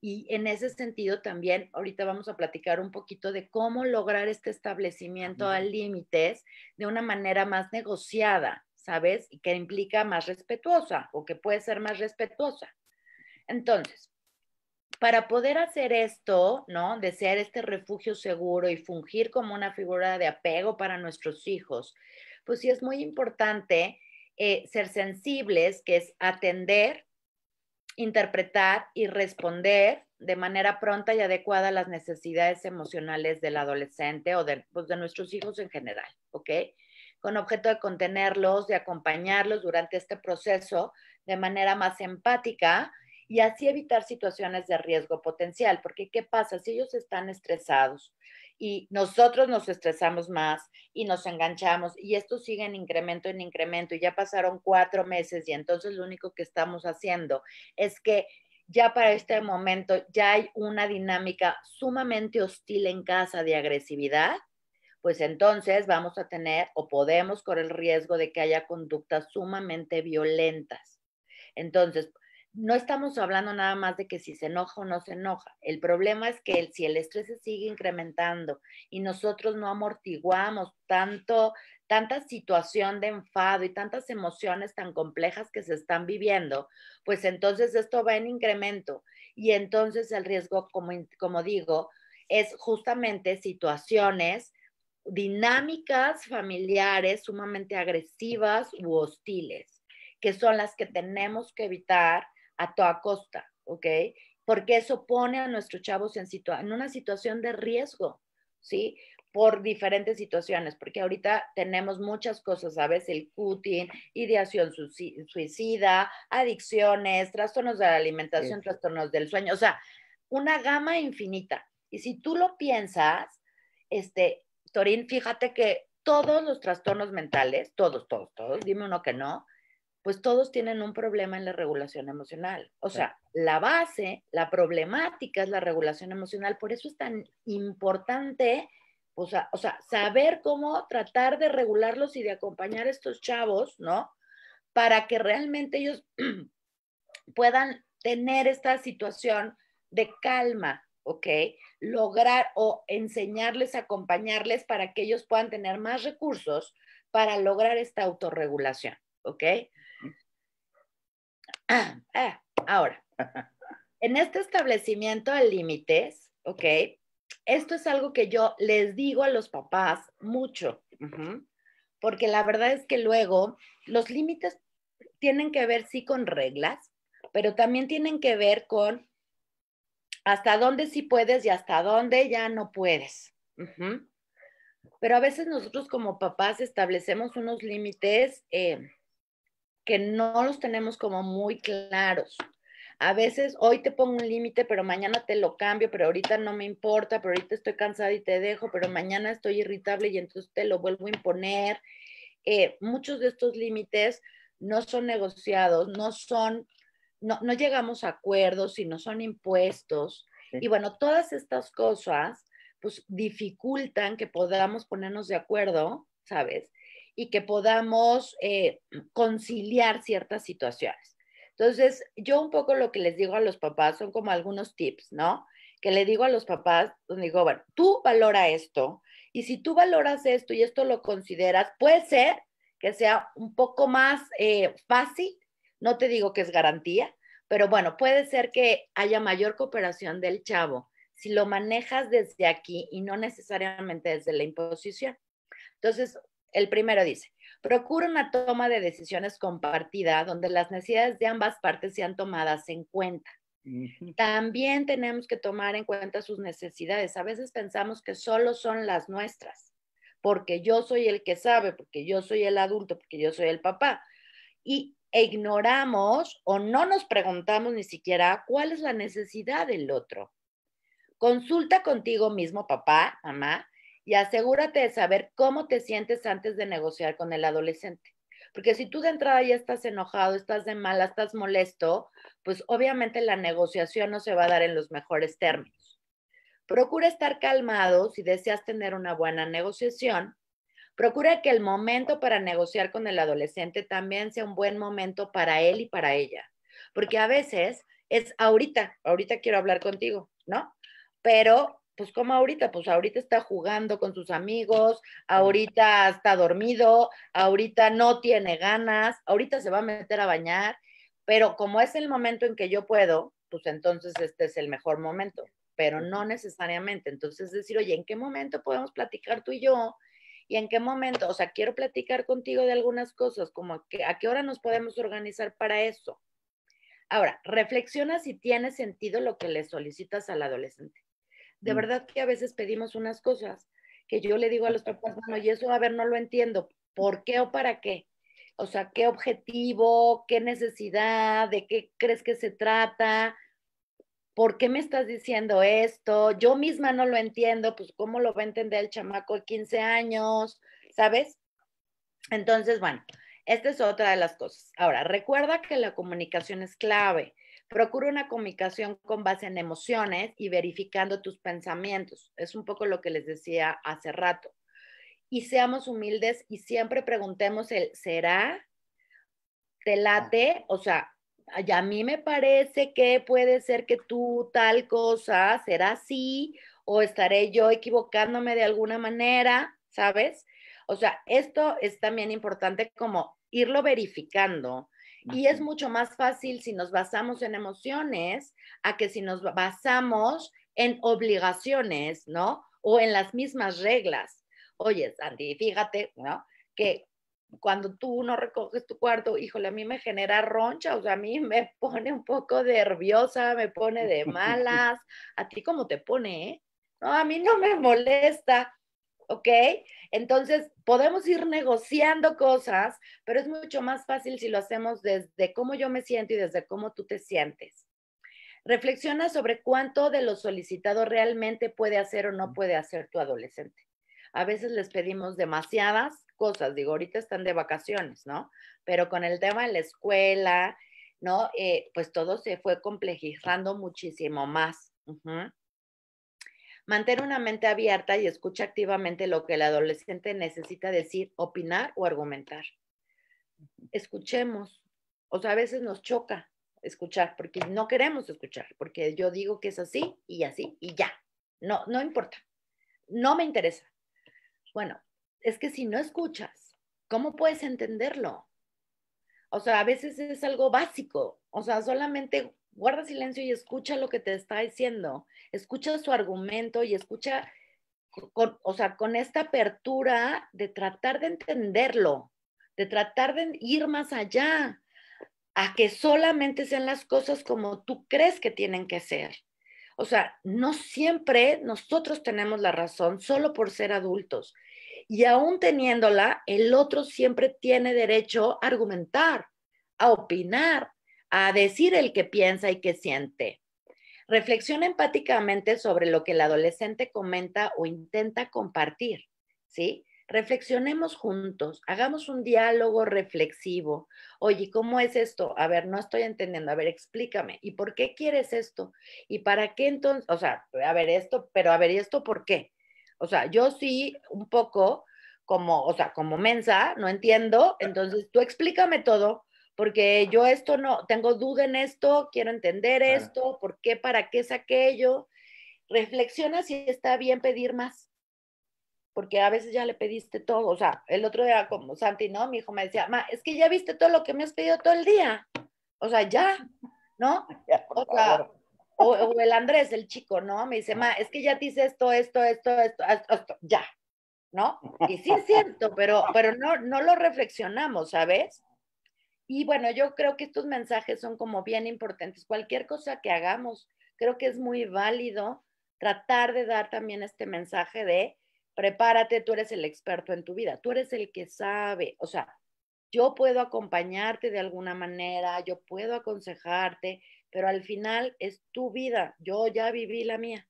Y en ese sentido también, ahorita vamos a platicar un poquito de cómo lograr este establecimiento de límites de una manera más negociada, ¿sabes? Y que implica más respetuosa o que puede ser más respetuosa. Entonces, para poder hacer esto, ¿no? De ser este refugio seguro y fungir como una figura de apego para nuestros hijos, pues sí es muy importante ser sensibles, que es atender, interpretar y responder de manera pronta y adecuada a las necesidades emocionales del adolescente o pues de nuestros hijos en general, ¿ok? Con objeto de contenerlos, de acompañarlos durante este proceso de manera más empática y así evitar situaciones de riesgo potencial, porque ¿qué pasa? Si ellos están estresados y nosotros nos estresamos más y nos enganchamos y esto sigue en incremento y ya pasaron 4 meses y entonces lo único que estamos haciendo es que ya para este momento ya hay una dinámica sumamente hostil en casa de agresividad, pues entonces vamos a tener o podemos correr el riesgo de que haya conductas sumamente violentas. Entonces, no estamos hablando nada más de que si se enoja o no se enoja. El problema es que si el estrés se sigue incrementando y nosotros no amortiguamos tanta situación de enfado y tantas emociones tan complejas que se están viviendo, pues entonces esto va en incremento y entonces el riesgo, como digo, es justamente situaciones dinámicas familiares sumamente agresivas u hostiles, que son las que tenemos que evitar a toda costa, ¿ok? Porque eso pone a nuestros chavos en una situación de riesgo, ¿sí? Por diferentes situaciones, porque ahorita tenemos muchas cosas, ¿sabes? El cutting, ideación suicida, adicciones, trastornos de la alimentación, trastornos del sueño, o sea, una gama infinita. Y si tú lo piensas, Torín, fíjate que todos los trastornos mentales, todos, dime uno que no, pues todos tienen un problema en la regulación emocional. O sea, la base, la problemática es la regulación emocional. Por eso es tan importante, o sea, saber cómo tratar de regularlos y de acompañar a estos chavos, ¿no? Para que realmente ellos puedan tener esta situación de calma, ¿ok? Lograr o enseñarles, acompañarles para que ellos puedan tener más recursos para lograr esta autorregulación, ¿ok? Ahora, en este establecimiento de límites, ¿ok? Esto es algo que yo les digo a los papás mucho, porque la verdad es que luego los límites tienen que ver, sí, con reglas, pero también tienen que ver con hasta dónde sí puedes y hasta dónde ya no puedes. Pero a veces nosotros como papás establecemos unos límites que no los tenemos como muy claros. A veces hoy te pongo un límite, pero mañana te lo cambio, pero ahorita no me importa, pero ahorita estoy cansada y te dejo, pero mañana estoy irritable y entonces te lo vuelvo a imponer. Muchos de estos límites no son negociados, no llegamos a acuerdos, sino son impuestos. Sí. Y bueno, todas estas cosas pues dificultan que podamos ponernos de acuerdo, ¿sabes? Y que podamos conciliar ciertas situaciones. Entonces, yo un poco lo que les digo a los papás son como algunos tips, ¿no? Que le digo a los papás, donde digo, bueno, tú valora esto, y si tú valoras esto y esto lo consideras, puede ser que sea un poco más fácil, no te digo que es garantía, pero bueno, puede ser que haya mayor cooperación del chavo si lo manejas desde aquí y no necesariamente desde la imposición. Entonces, el primero dice, procura una toma de decisiones compartida donde las necesidades de ambas partes sean tomadas en cuenta. También tenemos que tomar en cuenta sus necesidades. A veces pensamos que solo son las nuestras, porque yo soy el que sabe, porque yo soy el adulto, porque yo soy el papá. E ignoramos o no nos preguntamos ni siquiera cuál es la necesidad del otro. Consulta contigo mismo, papá, mamá, y asegúrate de saber cómo te sientes antes de negociar con el adolescente. Porque si tú de entrada ya estás enojado, estás de mala, estás molesto, pues obviamente la negociación no se va a dar en los mejores términos. Procura estar calmado si deseas tener una buena negociación. Procura que el momento para negociar con el adolescente también sea un buen momento para él y para ella. Porque a veces es ahorita quiero hablar contigo, ¿no? Pero, pues como ahorita, pues ahorita está jugando con sus amigos, ahorita está dormido, ahorita no tiene ganas, ahorita se va a meter a bañar, pero como es el momento en que yo puedo, pues entonces este es el mejor momento, pero no necesariamente. Entonces decir, oye, ¿en qué momento podemos platicar tú y yo? ¿Y en qué momento? O sea, quiero platicar contigo de algunas cosas, como a qué hora nos podemos organizar para eso. Ahora, reflexiona si tiene sentido lo que le solicitas al adolescente. De verdad que a veces pedimos unas cosas que yo le digo a los papás, bueno, y eso, a ver, no lo entiendo. ¿Por qué o para qué? O sea, ¿qué objetivo? ¿Qué necesidad? ¿De qué crees que se trata? ¿Por qué me estás diciendo esto? Yo misma no lo entiendo, pues ¿cómo lo va a entender el chamaco de 15 años? ¿Sabes? Entonces, bueno, esta es otra de las cosas. Ahora, recuerda que la comunicación es clave. Procura una comunicación con base en emociones y verificando tus pensamientos. Es un poco lo que les decía hace rato. Y seamos humildes y siempre preguntemos el ¿será? ¿Te late? O sea, a mí me parece que puede ser que tú tal cosa, ¿será así? ¿O estaré yo equivocándome de alguna manera? ¿Sabes? O sea, esto es también importante como irlo verificando. Y es mucho más fácil si nos basamos en emociones a que si nos basamos en obligaciones, ¿no? O en las mismas reglas. Oye, Sandy, fíjate, ¿no? Que cuando tú no recoges tu cuarto, híjole, a mí me genera roncha, o sea, a mí me pone un poco nerviosa, me pone de malas. ¿A ti cómo te pone, eh? No, a mí no me molesta, ¿ok? Entonces, podemos ir negociando cosas, pero es mucho más fácil si lo hacemos desde cómo yo me siento y desde cómo tú te sientes. Reflexiona sobre cuánto de lo solicitado realmente puede hacer o no puede hacer tu adolescente. A veces les pedimos demasiadas cosas, digo, ahorita están de vacaciones, ¿no? Pero con el tema de la escuela, ¿no? Pues todo se fue complejizando muchísimo más. Mantén una mente abierta y escucha activamente lo que el adolescente necesita decir, opinar o argumentar. Escuchemos. O sea, a veces nos choca escuchar porque no queremos escuchar, porque yo digo que es así y ya. No, no importa. No me interesa. Bueno, es que si no escuchas, ¿cómo puedes entenderlo? O sea, a veces es algo básico. O sea, solamente guarda silencio y escucha lo que te está diciendo. Escucha su argumento y escucha o sea, con esta apertura de tratar de entenderlo, de tratar de ir más allá, a que solamente sean las cosas como tú crees que tienen que ser. O sea, no siempre nosotros tenemos la razón solo por ser adultos. Y aún teniéndola, el otro siempre tiene derecho a argumentar, a opinar, a decir el que piensa y que siente. Reflexiona empáticamente sobre lo que el adolescente comenta o intenta compartir, ¿sí? Reflexionemos juntos, hagamos un diálogo reflexivo. Oye, ¿cómo es esto? A ver, no estoy entendiendo. A ver, explícame. ¿Y por qué quieres esto? ¿Y para qué entonces? O sea, a ver esto, pero a ver, ¿y esto por qué? O sea, yo sí un poco como, o sea, como mensa, no entiendo. Entonces, tú explícame todo porque yo esto no, tengo duda en esto, quiero entender esto, por qué, para qué es aquello. Reflexiona si está bien pedir más, porque a veces ya le pediste todo. O sea, el otro día como Santi, ¿no? Mi hijo me decía, ma, es que ya viste todo lo que me has pedido todo el día. O sea, ya, ¿no? Ya, por O sea, favor. o el Andrés, el chico, ¿no? Me dice, ma, es que ya te hice esto, ya, ¿no? Y sí es cierto, pero no, no lo reflexionamos, ¿sabes? Y bueno, yo creo que estos mensajes son como bien importantes. Cualquier cosa que hagamos, creo que es muy válido tratar de dar también este mensaje de prepárate, tú eres el experto en tu vida, tú eres el que sabe, o sea, yo puedo acompañarte de alguna manera, yo puedo aconsejarte, pero al final es tu vida, yo ya viví la mía.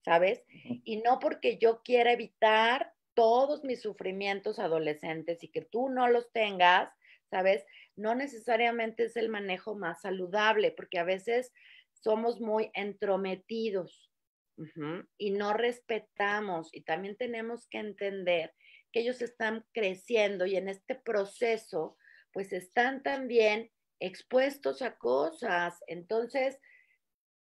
¿sabes? Y no porque yo quiera evitar todos mis sufrimientos adolescentes y que tú no los tengas, ¿sabes? No necesariamente es el manejo más saludable, porque a veces somos muy entrometidos, y no respetamos, y también tenemos que entender que ellos están creciendo y en este proceso, pues están también expuestos a cosas. Entonces,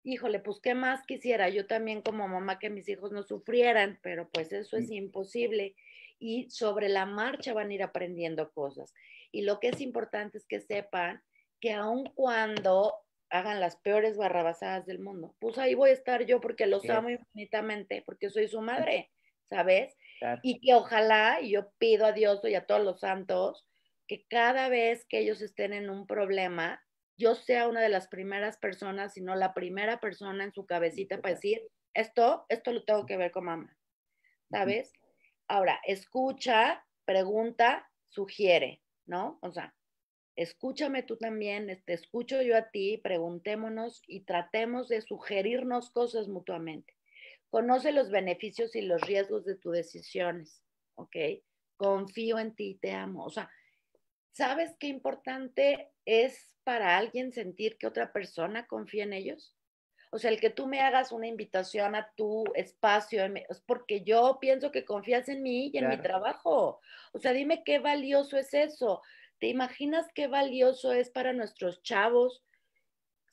híjole, pues qué más quisiera yo también como mamá que mis hijos no sufrieran, pero pues eso es imposible. Y sobre la marcha van a ir aprendiendo cosas. Y lo que es importante es que sepan que aun cuando hagan las peores barrabasadas del mundo, pues ahí voy a estar yo porque los amo infinitamente, porque soy su madre, ¿sabes? Claro. Y que ojalá, y yo pido a Dios y a todos los santos, que cada vez que ellos estén en un problema, yo sea una de las primeras personas, si no la primera persona en su cabecita para decir, esto lo tengo que ver con mamá, ¿sabes? Ahora, escucha, pregunta, sugiere, ¿no? O sea, escúchame tú también, te escucho yo a ti, preguntémonos y tratemos de sugerirnos cosas mutuamente. Conoce los beneficios y los riesgos de tus decisiones, ¿ok? Confío en ti, te amo. O sea, ¿sabes qué importante es para alguien sentir que otra persona confía en ellos? O sea, el que tú me hagas una invitación a tu espacio es porque yo pienso que confías en mí y en mi Claro. trabajo. O sea, dime qué valioso es eso. ¿Te imaginas qué valioso es para nuestros chavos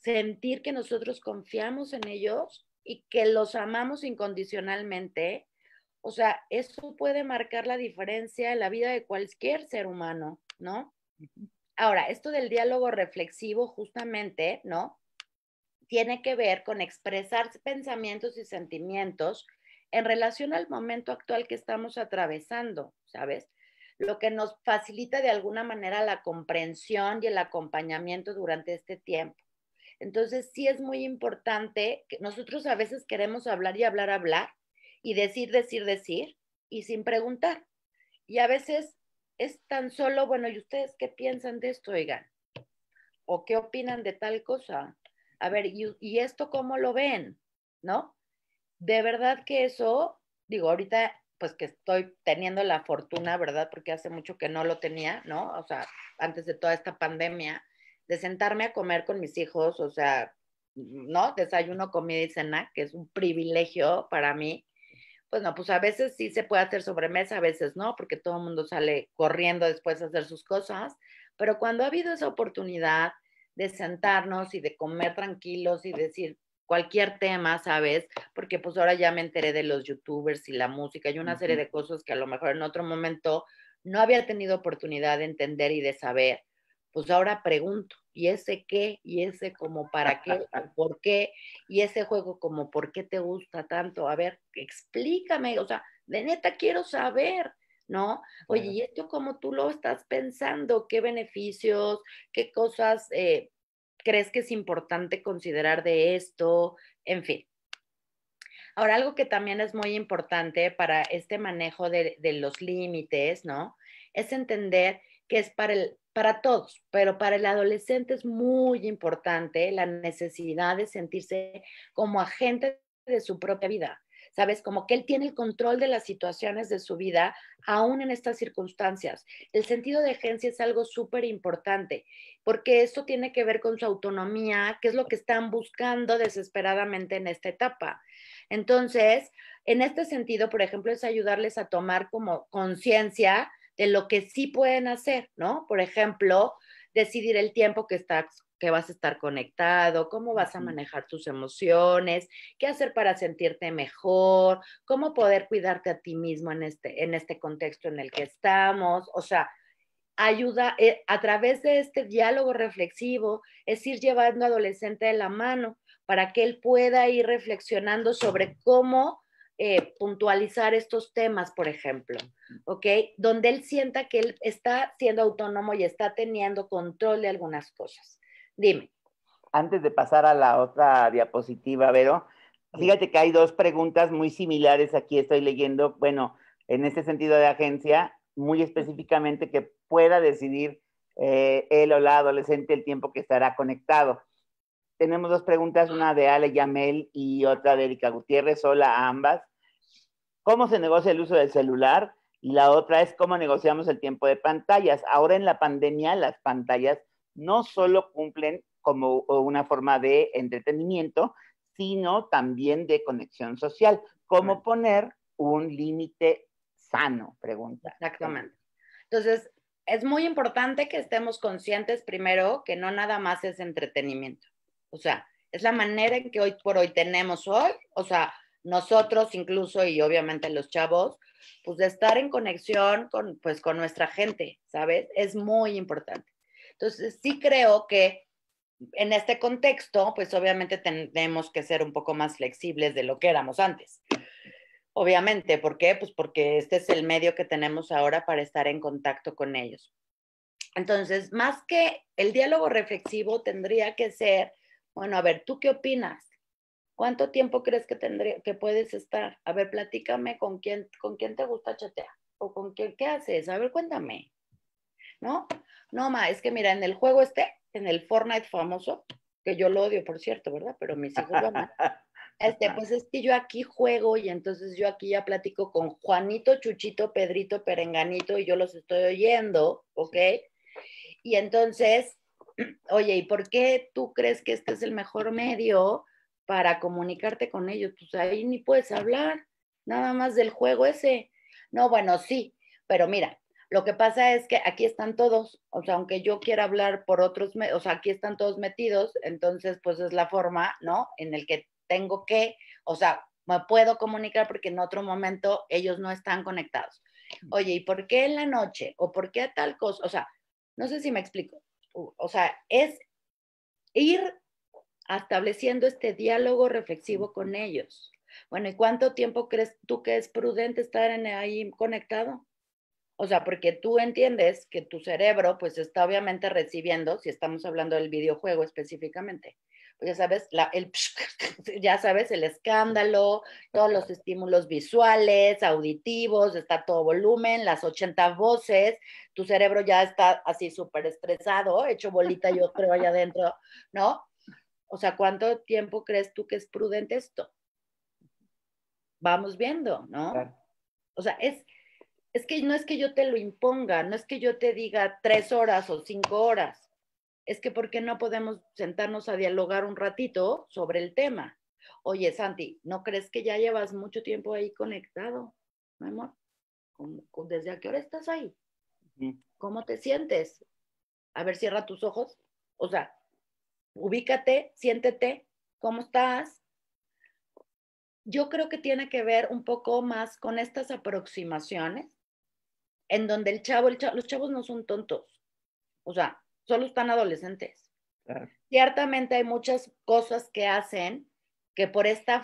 sentir que nosotros confiamos en ellos y que los amamos incondicionalmente? O sea, eso puede marcar la diferencia en la vida de cualquier ser humano, ¿no? Ahora, esto del diálogo reflexivo justamente, ¿no? Tiene que ver con expresar pensamientos y sentimientos en relación al momento actual que estamos atravesando, ¿sabes? Lo que nos facilita de alguna manera la comprensión y el acompañamiento durante este tiempo. Entonces, sí es muy importante que nosotros a veces queremos hablar y hablar, hablar y decir, decir, decir y sin preguntar. Y a veces es tan solo, bueno, ¿y ustedes qué piensan de esto, oigan? ¿O qué opinan de tal cosa? A ver, ¿y esto cómo lo ven? ¿No? De verdad que eso, digo, ahorita pues que estoy teniendo la fortuna, ¿verdad? Porque hace mucho que no lo tenía, ¿no? O sea, antes de toda esta pandemia, de sentarme a comer con mis hijos, o sea, ¿no? Desayuno, comida y cena, que es un privilegio para mí. Pues no, pues a veces sí se puede hacer sobremesa, a veces no, porque todo el mundo sale corriendo después a hacer sus cosas, pero cuando ha habido esa oportunidad de sentarnos y de comer tranquilos y decir cualquier tema, ¿sabes? Porque pues ahora ya me enteré de los youtubers y la música y una serie de cosas que a lo mejor en otro momento no había tenido oportunidad de entender y de saber, pues ahora pregunto, ¿y ese qué? ¿Y ese como para qué? ¿O por qué? Y ese juego como, ¿por qué te gusta tanto? A ver, explícame, o sea, de neta quiero saber, ¿no? Oye, Claro. ¿y esto cómo tú lo estás pensando? ¿Qué beneficios, qué cosas crees que es importante considerar de esto? En fin. Ahora, algo que también es muy importante para este manejo de los límites, ¿no? Es entender que es para todos, pero para el adolescente es muy importante la necesidad de sentirse como agente de su propia vida. ¿Sabes? Como que él tiene el control de las situaciones de su vida, aún en estas circunstancias. El sentido de agencia es algo súper importante, porque esto tiene que ver con su autonomía, que es lo que están buscando desesperadamente en esta etapa. Entonces, en este sentido, por ejemplo, es ayudarles a tomar como conciencia de lo que sí pueden hacer, ¿no? Por ejemplo, decidir el tiempo que vas a estar conectado, cómo vas a manejar tus emociones, qué hacer para sentirte mejor, cómo poder cuidarte a ti mismo en este contexto en el que estamos. O sea, ayuda a través de este diálogo reflexivo, es ir llevando al adolescente de la mano para que él pueda ir reflexionando sobre cómo puntualizar estos temas, por ejemplo, ¿ok? Donde él sienta que él está siendo autónomo y está teniendo control de algunas cosas. Dime. Antes de pasar a la otra diapositiva, Vero, Dime. fíjate que hay dos preguntas muy similares aquí, estoy leyendo, bueno, en este sentido de agencia, muy específicamente que pueda decidir él o la adolescente el tiempo que estará conectado. tenemos dos preguntas, una de Ale Yamel y otra de Erika Gutiérrez. Hola a ambas. ¿Cómo se negocia el uso del celular? Y la otra es cómo negociamos el tiempo de pantallas. Ahora en la pandemia, las pantallas no solo cumplen como una forma de entretenimiento, sino también de conexión social. ¿Cómo poner un límite sano? Pregunta. Exactamente. Entonces, es muy importante que estemos conscientes primero que no nada más es entretenimiento. O sea, es la manera en que hoy por hoy tenemos hoy, o sea, nosotros incluso y obviamente los chavos, pues de estar en conexión con, pues, con nuestra gente, ¿sabes? Es muy importante. Entonces, sí creo que en este contexto, pues obviamente tenemos que ser un poco más flexibles de lo que éramos antes. Obviamente, ¿por qué? Pues porque este es el medio que tenemos ahora para estar en contacto con ellos. Entonces, más que el diálogo reflexivo tendría que ser, bueno, a ver, ¿tú qué opinas? ¿Cuánto tiempo crees que puedes estar? A ver, platícame con quién te gusta chatear o con quién, ¿qué haces? A ver, cuéntame, ¿no? No, ma, es que mira, en el juego en el Fortnite famoso, que yo lo odio, por cierto, ¿verdad? Pero mis hijos lo aman. Pues es que yo aquí juego y entonces yo aquí ya platico con Juanito, Chuchito, Pedrito, Perenganito y yo los estoy oyendo, ¿ok? Y entonces, oye, ¿y por qué tú crees que este es el mejor medio para comunicarte con ellos? Pues ahí ni puedes hablar, nada más del juego ese. No, bueno, sí, pero mira, lo que pasa es que aquí están todos, o sea, aunque yo quiera hablar por otros, o sea, aquí están todos metidos, entonces pues es la forma, ¿no? En el que tengo que, o sea, me puedo comunicar porque en otro momento ellos no están conectados. Oye, ¿y por qué en la noche? ¿O por qué tal cosa? O sea, no sé si me explico. O sea, es ir estableciendo este diálogo reflexivo con ellos. Bueno, ¿y cuánto tiempo crees tú que es prudente estar ahí conectado? O sea, porque tú entiendes que tu cerebro pues está obviamente recibiendo, si estamos hablando del videojuego específicamente, pues ya sabes, ya sabes, el escándalo, todos los estímulos visuales, auditivos, está todo volumen, las 80 voces, tu cerebro ya está así súper estresado, hecho bolita yo creo allá adentro, ¿no? O sea, ¿cuánto tiempo crees tú que es prudente esto? Vamos viendo, ¿no? Claro. O sea, es que no es que yo te lo imponga, no es que yo te diga 3 horas o 5 horas, es que ¿por qué no podemos sentarnos a dialogar un ratito sobre el tema? Oye, Santi, ¿no crees que ya llevas mucho tiempo ahí conectado, mi amor? ¿Desde a qué hora estás ahí? ¿Cómo te sientes? A ver, cierra tus ojos. O sea, ubícate, siéntete, ¿cómo estás? Yo creo que tiene que ver un poco más con estas aproximaciones en donde los chavos no son tontos, o sea, solo están adolescentes. Claro. Ciertamente hay muchas cosas que hacen que por este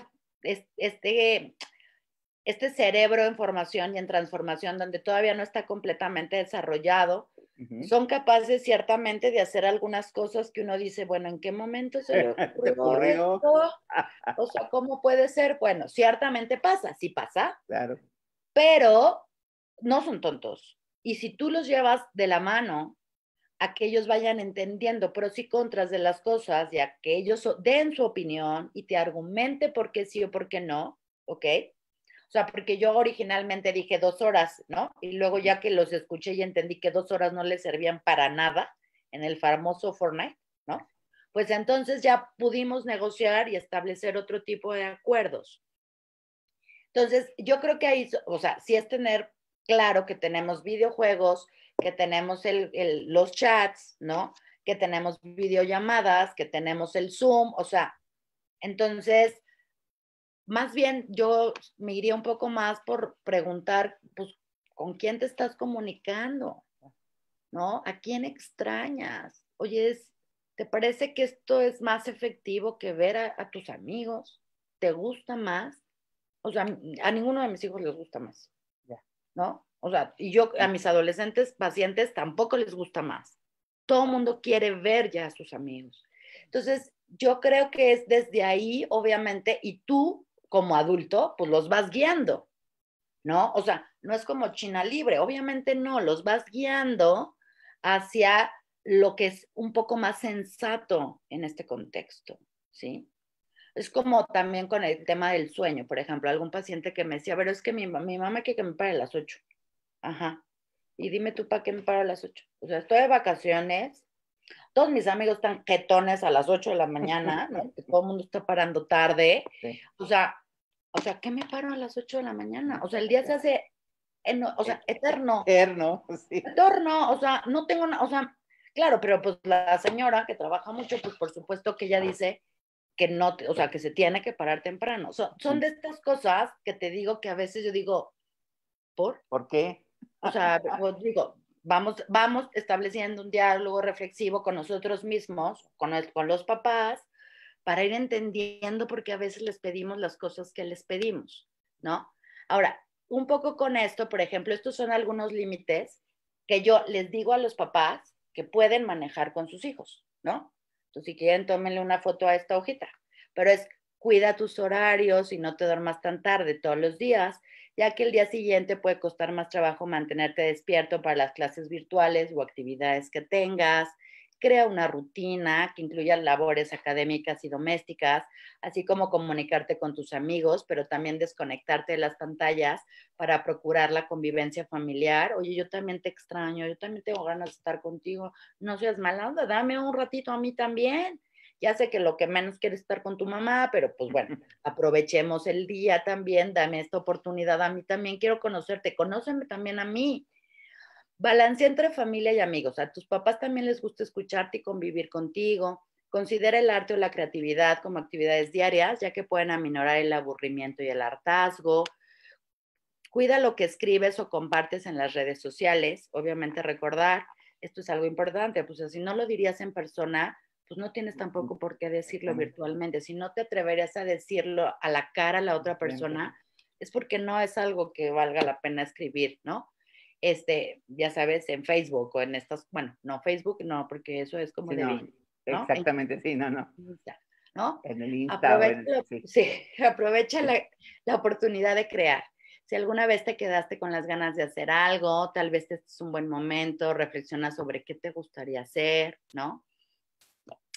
cerebro en formación y en transformación donde todavía no está completamente desarrollado, son capaces ciertamente de hacer algunas cosas que uno dice, bueno, ¿en qué momento se le ocurrió esto? O sea, ¿cómo puede ser? Bueno, ciertamente pasa, sí pasa, Claro. pero no son tontos. Y si tú los llevas de la mano a que ellos vayan entendiendo pros y contras de las cosas y a que ellos den su opinión y te argumente por qué sí o por qué no, ¿ok? O sea, porque yo originalmente dije 2 horas, ¿no? Y luego ya que los escuché y entendí que 2 horas no les servían para nada en el famoso Fortnite, ¿no? Pues entonces ya pudimos negociar y establecer otro tipo de acuerdos. Entonces, yo creo que ahí, o sea, sí es tener claro que tenemos videojuegos, que tenemos los chats, ¿no? Que tenemos videollamadas, que tenemos el Zoom, o sea, entonces, más bien yo me iría un poco más por preguntar, pues, ¿con quién te estás comunicando? ¿No? ¿A quién extrañas? Oye, ¿te parece que esto es más efectivo que ver a tus amigos? ¿Te gusta más? O sea, a ninguno de mis hijos les gusta más, ¿no? O sea, y yo a mis adolescentes pacientes tampoco les gusta más. Todo el mundo quiere ver ya a sus amigos. Entonces, yo creo que es desde ahí, obviamente, y tú como adulto, pues los vas guiando, ¿no? O sea, no es como China libre, obviamente no, los vas guiando hacia lo que es un poco más sensato en este contexto, ¿sí? Es como también con el tema del sueño, por ejemplo, algún paciente que me decía, pero es que mi mamá quiere que me pare a las 8. Ajá. Y dime tú para qué me paro a las 8. O sea, estoy de vacaciones, todos mis amigos están jetones a las 8 de la mañana, ¿no? Que todo el mundo está parando tarde. Sí. O sea, ¿qué me paro a las 8 de la mañana? O sea, el día se hace, eterno. Eterno, sí. Eterno, o sea, no tengo, o sea, claro, pero pues la señora que trabaja mucho, pues por supuesto que ella dice que no, o sea, que se tiene que parar temprano. Son de estas cosas que te digo que a veces yo digo, ¿Por qué? o sea, pues digo, vamos estableciendo un diálogo reflexivo con nosotros mismos, con los papás, para ir entendiendo porque a veces les pedimos las cosas que les pedimos, ¿no? Ahora, un poco con esto, por ejemplo, estos son algunos límites que yo les digo a los papás que pueden manejar con sus hijos, ¿no? Entonces, si quieren, tómenle una foto a esta hojita, pero es cuida tus horarios y no te duermas tan tarde todos los días, ya que el día siguiente puede costar más trabajo mantenerte despierto para las clases virtuales o actividades que tengas. Crea una rutina que incluya labores académicas y domésticas, así como comunicarte con tus amigos, pero también desconectarte de las pantallas para procurar la convivencia familiar. Oye, yo también te extraño, yo también tengo ganas de estar contigo. No seas mala onda, dame un ratito a mí también. Ya sé que lo que menos quieres es estar con tu mamá, pero pues bueno, aprovechemos el día también, dame esta oportunidad a mí también, quiero conocerte, conóceme también a mí. Balancea entre familia y amigos. A tus papás también les gusta escucharte y convivir contigo. Considera el arte o la creatividad como actividades diarias, ya que pueden aminorar el aburrimiento y el hartazgo. Cuida lo que escribes o compartes en las redes sociales. Obviamente recordar, esto es algo importante, pues si no lo dirías en persona, pues no tienes tampoco por qué decirlo virtualmente. Si no te atreverías a decirlo a la cara a la otra persona, es porque no es algo que valga la pena escribir, ¿no? Ya sabes, en Facebook o en estas, bueno, no, Facebook no, porque eso es como Sí, de no, bien, ¿no? exactamente, sí, no, no. Insta, ¿no? En el Insta o Aprovecha, en sí. sí, aprovecha la oportunidad de crear. Si alguna vez te quedaste con las ganas de hacer algo, tal vez este es un buen momento, reflexiona sobre qué te gustaría hacer, ¿no?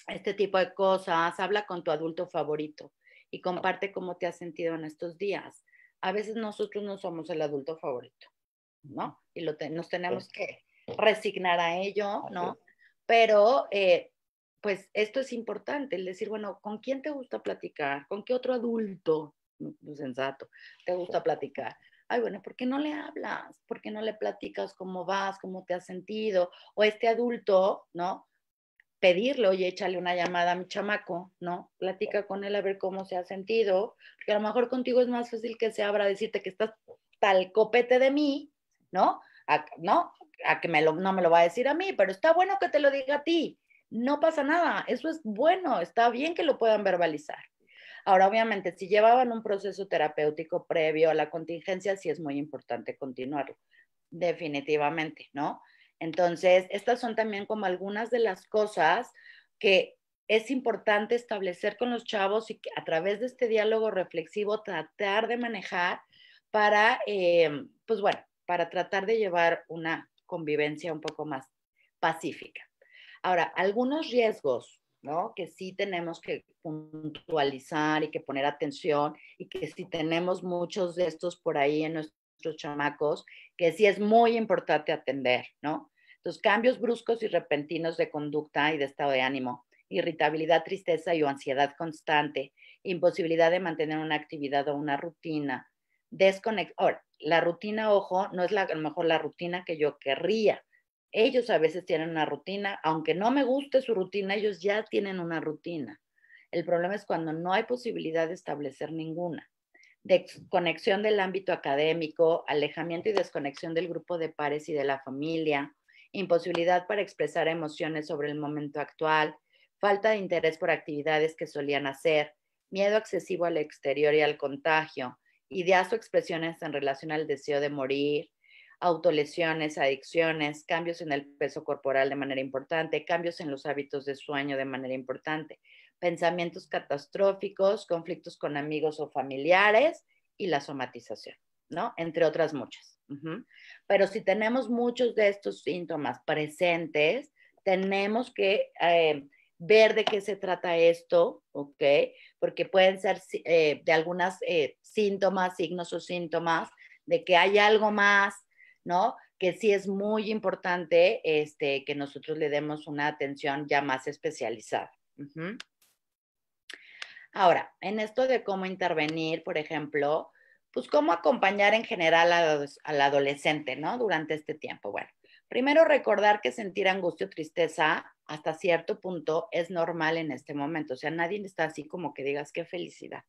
Este tipo de cosas, habla con tu adulto favorito y comparte cómo te has sentido en estos días. A veces nosotros no somos el adulto favorito, ¿no? Y nos tenemos que resignar a ello, ¿no? Pero, pues esto es importante, el decir, bueno, ¿con quién te gusta platicar? ¿Con qué otro adulto sensato te gusta platicar? Ay, bueno, ¿por qué no le hablas? ¿Por qué no le platicas cómo vas, cómo te has sentido? O este adulto, ¿no? Pedirle, oye, échale una llamada a mi chamaco, ¿no? Platica con él a ver cómo se ha sentido, porque a lo mejor contigo es más fácil que se abra a decirte que estás tal copete de mí, ¿no? ¿No? A que no me lo va a decir a mí, pero está bueno que te lo diga a ti. No pasa nada, eso es bueno, está bien que lo puedan verbalizar. Ahora, obviamente, si llevaban un proceso terapéutico previo a la contingencia, sí es muy importante continuarlo, definitivamente, ¿no? Entonces, estas son también como algunas de las cosas que es importante establecer con los chavos y que a través de este diálogo reflexivo tratar de manejar para, pues bueno, para tratar de llevar una convivencia un poco más pacífica. Ahora, algunos riesgos, ¿no? Que sí tenemos que puntualizar y que poner atención y que sí tenemos muchos de estos por ahí en nuestros chamacos, que sí es muy importante atender, ¿no? Los cambios bruscos y repentinos de conducta y de estado de ánimo, irritabilidad, tristeza y o ansiedad constante, imposibilidad de mantener una actividad o una rutina, desconexión. Ahora, la rutina, ojo, no es a lo mejor la rutina que yo querría. Ellos a veces tienen una rutina, aunque no me guste su rutina, ellos ya tienen una rutina. El problema es cuando no hay posibilidad de establecer ninguna. Desconexión del ámbito académico, alejamiento y desconexión del grupo de pares y de la familia, imposibilidad para expresar emociones sobre el momento actual, falta de interés por actividades que solían hacer, miedo excesivo al exterior y al contagio, ideas o expresiones en relación al deseo de morir, autolesiones, adicciones, cambios en el peso corporal de manera importante, cambios en los hábitos de sueño de manera importante, pensamientos catastróficos, conflictos con amigos o familiares y la somatización, ¿no? Entre otras muchas. Pero si tenemos muchos de estos síntomas presentes, tenemos que ver de qué se trata esto, ¿ok? Porque pueden ser de algunas síntomas, signos o síntomas de que hay algo más, ¿no? Que sí es muy importante que nosotros le demos una atención ya más especializada. Ahora, en esto de cómo intervenir, por ejemplo, pues cómo acompañar en general al adolescente, ¿no? Durante este tiempo. Bueno, primero recordar que sentir angustia o tristeza hasta cierto punto es normal en este momento. O sea, nadie está así como que digas qué felicidad,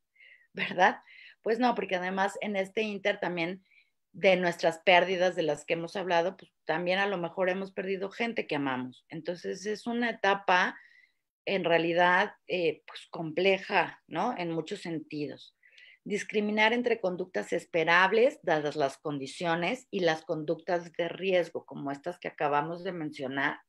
¿verdad? Pues no, porque además en este inter también de nuestras pérdidas de las que hemos hablado, pues también a lo mejor hemos perdido gente que amamos. Entonces es una etapa en realidad pues compleja, ¿no? En muchos sentidos. Discriminar entre conductas esperables, dadas las condiciones, y las conductas de riesgo, como estas que acabamos de mencionar,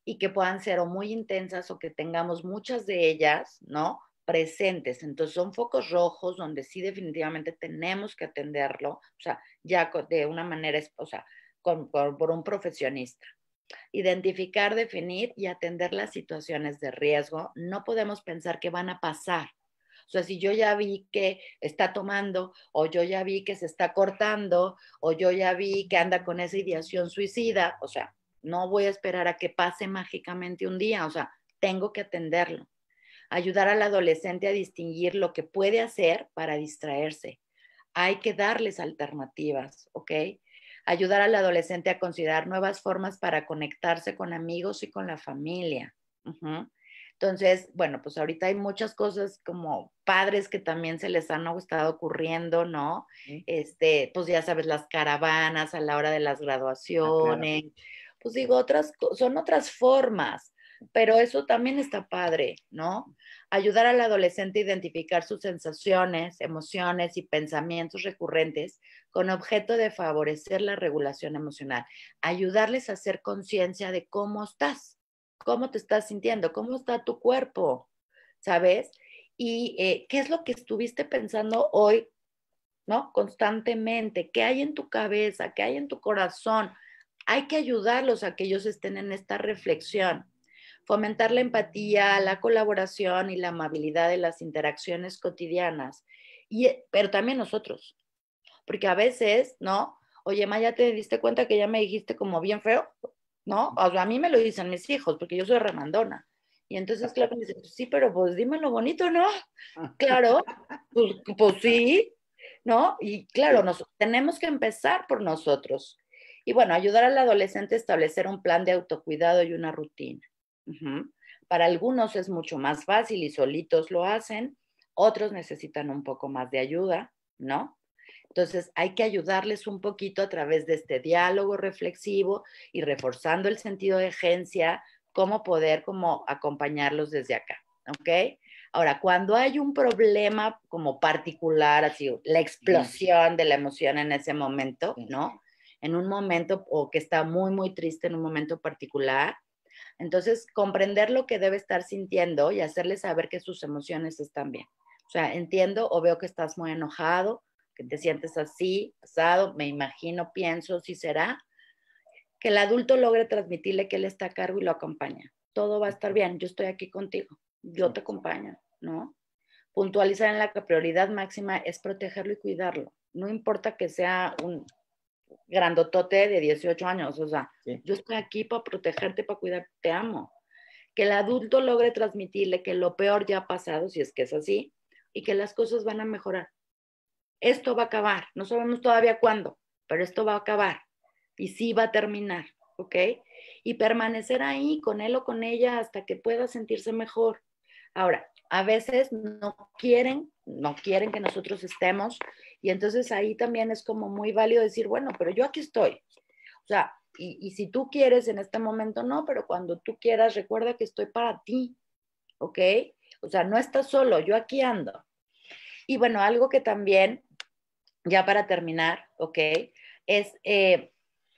y que puedan ser o muy intensas o que tengamos muchas de ellas, ¿no? Presentes. Entonces son focos rojos donde sí definitivamente tenemos que atenderlo, o sea, ya de una manera, o sea, por un profesionista. Identificar, definir y atender las situaciones de riesgo. No podemos pensar que van a pasar. O sea, si yo ya vi que está tomando, o yo ya vi que se está cortando, o yo ya vi que anda con esa ideación suicida, o sea, no voy a esperar a que pase mágicamente un día, o sea, tengo que atenderlo. Ayudar al adolescente a distinguir lo que puede hacer para distraerse. Hay que darles alternativas, ¿ok? Ayudar al adolescente a considerar nuevas formas para conectarse con amigos y con la familia. Entonces, bueno, pues ahorita hay muchas cosas como padres que también se les han estado ocurriendo, ¿no? Pues ya sabes, las caravanas a la hora de las graduaciones, claro. pues digo, son otras formas, pero eso también está padre, ¿no? Ayudar al adolescente a identificar sus sensaciones, emociones y pensamientos recurrentes con objeto de favorecer la regulación emocional. Ayudarles a hacer conciencia de cómo estás, cómo te estás sintiendo, cómo está tu cuerpo, ¿sabes? Y qué es lo que estuviste pensando hoy, ¿no? Constantemente, qué hay en tu cabeza, qué hay en tu corazón. Hay que ayudarlos a que ellos estén en esta reflexión. Fomentar la empatía, la colaboración y la amabilidad de las interacciones cotidianas. Pero también nosotros, porque a veces, ¿no? Oye, Ma, ¿ya te diste cuenta que ya me dijiste como bien feo? ¿No? O sea, a mí me lo dicen mis hijos, porque yo soy remandona. Y entonces, claro, me dicen, pues sí, pero pues dímelo bonito, ¿no? Claro, pues sí, ¿no? Y claro, Sí. tenemos que empezar por nosotros. Y bueno, ayudar al adolescente a establecer un plan de autocuidado y una rutina. Para algunos es mucho más fácil y solitos lo hacen, otros necesitan un poco más de ayuda, ¿no? Entonces hay que ayudarles un poquito a través de este diálogo reflexivo y reforzando el sentido de agencia, cómo poder como acompañarlos desde acá, ¿ok? Ahora, cuando hay un problema como particular, así, la explosión de la emoción en ese momento, ¿no? En un momento, o que está muy, muy triste en un momento particular, entonces comprender lo que debe estar sintiendo y hacerle saber que sus emociones están bien. O sea, entiendo o veo que estás muy enojado, que te sientes así, pasado, me imagino, pienso, si será, que el adulto logre transmitirle que él está a cargo y lo acompaña. Todo va a estar bien, yo estoy aquí contigo, yo te acompaño, ¿no? Puntualizar en la que prioridad máxima es protegerlo y cuidarlo. No importa que sea un grandotote de 18 años, o sea, yo estoy aquí para protegerte, para cuidarte, te amo. Que el adulto logre transmitirle que lo peor ya ha pasado, si es que es así, y que las cosas van a mejorar. Esto va a acabar, no sabemos todavía cuándo, pero esto va a acabar y sí va a terminar, ¿ok? Y permanecer ahí con él o con ella hasta que pueda sentirse mejor. Ahora, a veces no quieren que nosotros estemos y entonces ahí también es como muy válido decir, bueno, pero yo aquí estoy. O sea, y si tú quieres en este momento, no, pero cuando tú quieras, recuerda que estoy para ti, ¿ok? O sea, no estás solo, yo aquí ando. Y bueno, algo que también ya para terminar, ¿ok? Es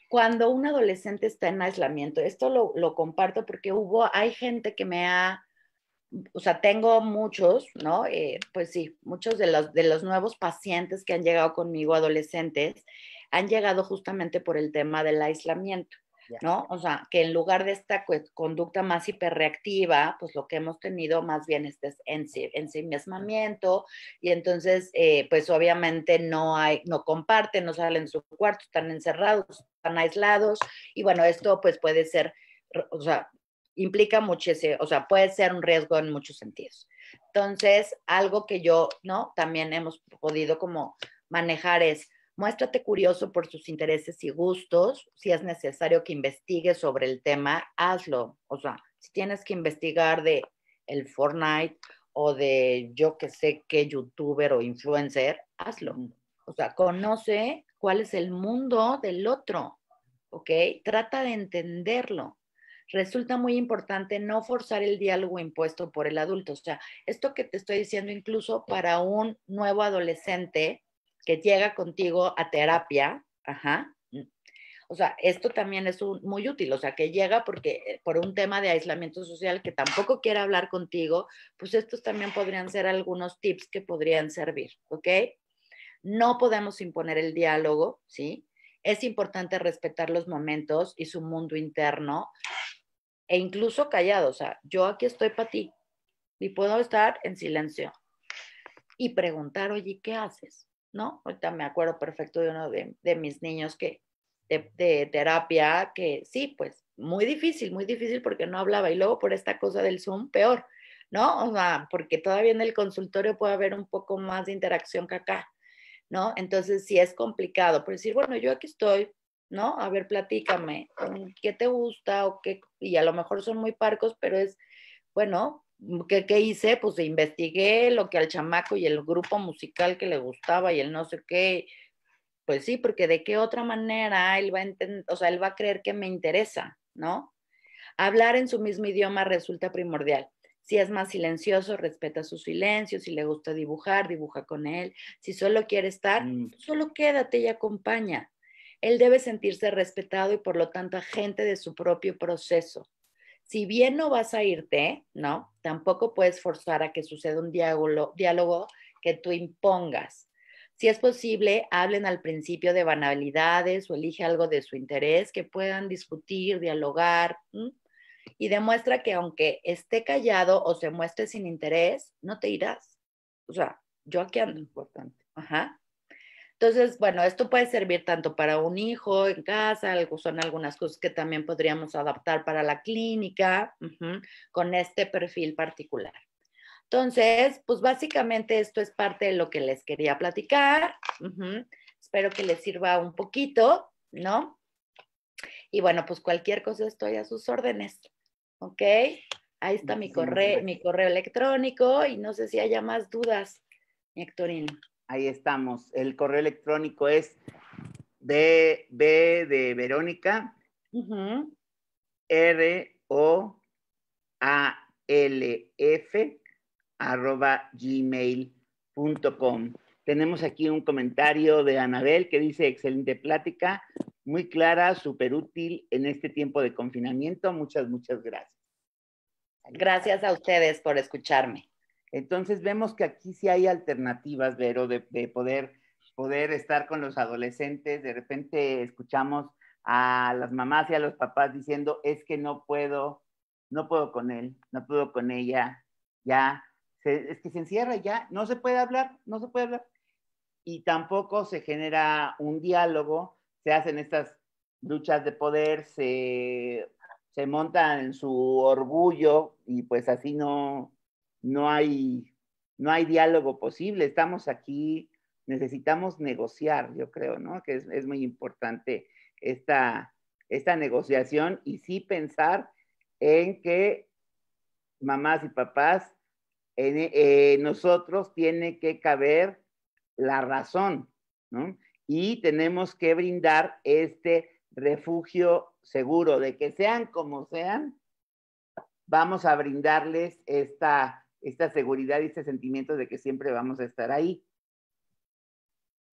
cuando un adolescente está en aislamiento, esto lo comparto porque hay gente que o sea, tengo muchos, ¿no? Pues sí, muchos de los nuevos pacientes que han llegado conmigo, adolescentes, han llegado justamente por el tema del aislamiento. ¿no? O sea, que en lugar de esta conducta más hiperreactiva, pues lo que hemos tenido más bien es ensimismamiento y entonces, pues obviamente no comparten, no salen de su cuarto, están encerrados, están aislados y bueno, esto pues puede ser, o sea, implica muchísimo, o sea, puede ser un riesgo en muchos sentidos. Entonces, algo que yo, ¿no? También hemos podido como manejar es, muéstrate curioso por sus intereses y gustos. Si es necesario que investigues sobre el tema, hazlo. O sea, si tienes que investigar de el Fortnite o de yo que sé qué youtuber o influencer, hazlo. O sea, conoce cuál es el mundo del otro, ¿ok? Trata de entenderlo. Resulta muy importante no forzar el diálogo impuesto por el adulto. O sea, esto que te estoy diciendo incluso para un nuevo adolescente que llega contigo a terapia, ajá. O sea, esto también es muy útil, o sea, que llega porque por un tema de aislamiento social que tampoco quiere hablar contigo, pues estos también podrían ser algunos tips que podrían servir, ¿ok? No podemos imponer el diálogo, ¿sí? Es importante respetar los momentos y su mundo interno e incluso callado, o sea, yo aquí estoy para ti y puedo estar en silencio y preguntar, oye, ¿qué haces? ¿No? Ahorita me acuerdo perfecto de uno de mis niños de terapia, que sí, pues muy difícil porque no hablaba y luego por esta cosa del Zoom, peor, ¿no? O sea, porque todavía en el consultorio puede haber un poco más de interacción que acá, ¿no? Entonces sí es complicado, pero decir, bueno, yo aquí estoy, ¿no? A ver, platícame, ¿qué te gusta? O qué, y a lo mejor son muy parcos, pero es, bueno, ¿qué hice? Pues investigué lo que al chamaco y el grupo musical que le gustaba y el no sé qué. Pues sí, porque de qué otra manera él va a entender, o sea, él va a creer que me interesa, ¿no? Hablar en su mismo idioma resulta primordial. Si es más silencioso, respeta su silencio. Si le gusta dibujar, dibuja con él. Si solo quiere estar, solo quédate y acompaña. Él debe sentirse respetado y por lo tanto agente de su propio proceso. Si bien no vas a irte, ¿no? Tampoco puedes forzar a que suceda un diálogo que tú impongas. Si es posible, hablen al principio de banalidades o elige algo de su interés que puedan discutir, dialogar, y demuestra que aunque esté callado o se muestre sin interés, no te irás. O sea, yo aquí ando. Importante. Ajá. Entonces, bueno, esto puede servir tanto para un hijo en casa, son algunas cosas que también podríamos adaptar para la clínica, con este perfil particular. Entonces, pues básicamente esto es parte de lo que les quería platicar. Espero que les sirva un poquito, ¿no? Y bueno, pues cualquier cosa estoy a sus órdenes, ¿ok? Ahí está mi correo electrónico y no sé si haya más dudas, mi Héctorín. Ahí estamos. El correo electrónico es B de Verónica, ROALF @gmail.com. Tenemos aquí un comentario de Anabel que dice: excelente plática, muy clara, súper útil en este tiempo de confinamiento. Muchas gracias. Gracias a ustedes por escucharme. Entonces vemos que aquí sí hay alternativas, Vero, de poder estar con los adolescentes. De repente escuchamos a las mamás y a los papás diciendo: es que no puedo con él, no puedo con ella, ya, es que se encierra ya, no se puede hablar. Y tampoco se genera un diálogo, se hacen estas luchas de poder, se montan en su orgullo y pues así no hay diálogo posible. Estamos aquí, necesitamos negociar, yo creo, ¿no? Que es muy importante esta negociación y sí pensar en que mamás y papás, nosotros tiene que caber la razón, ¿no? Y tenemos que brindar este refugio seguro de que sean como sean, vamos a brindarles esta seguridad y este sentimiento de que siempre vamos a estar ahí.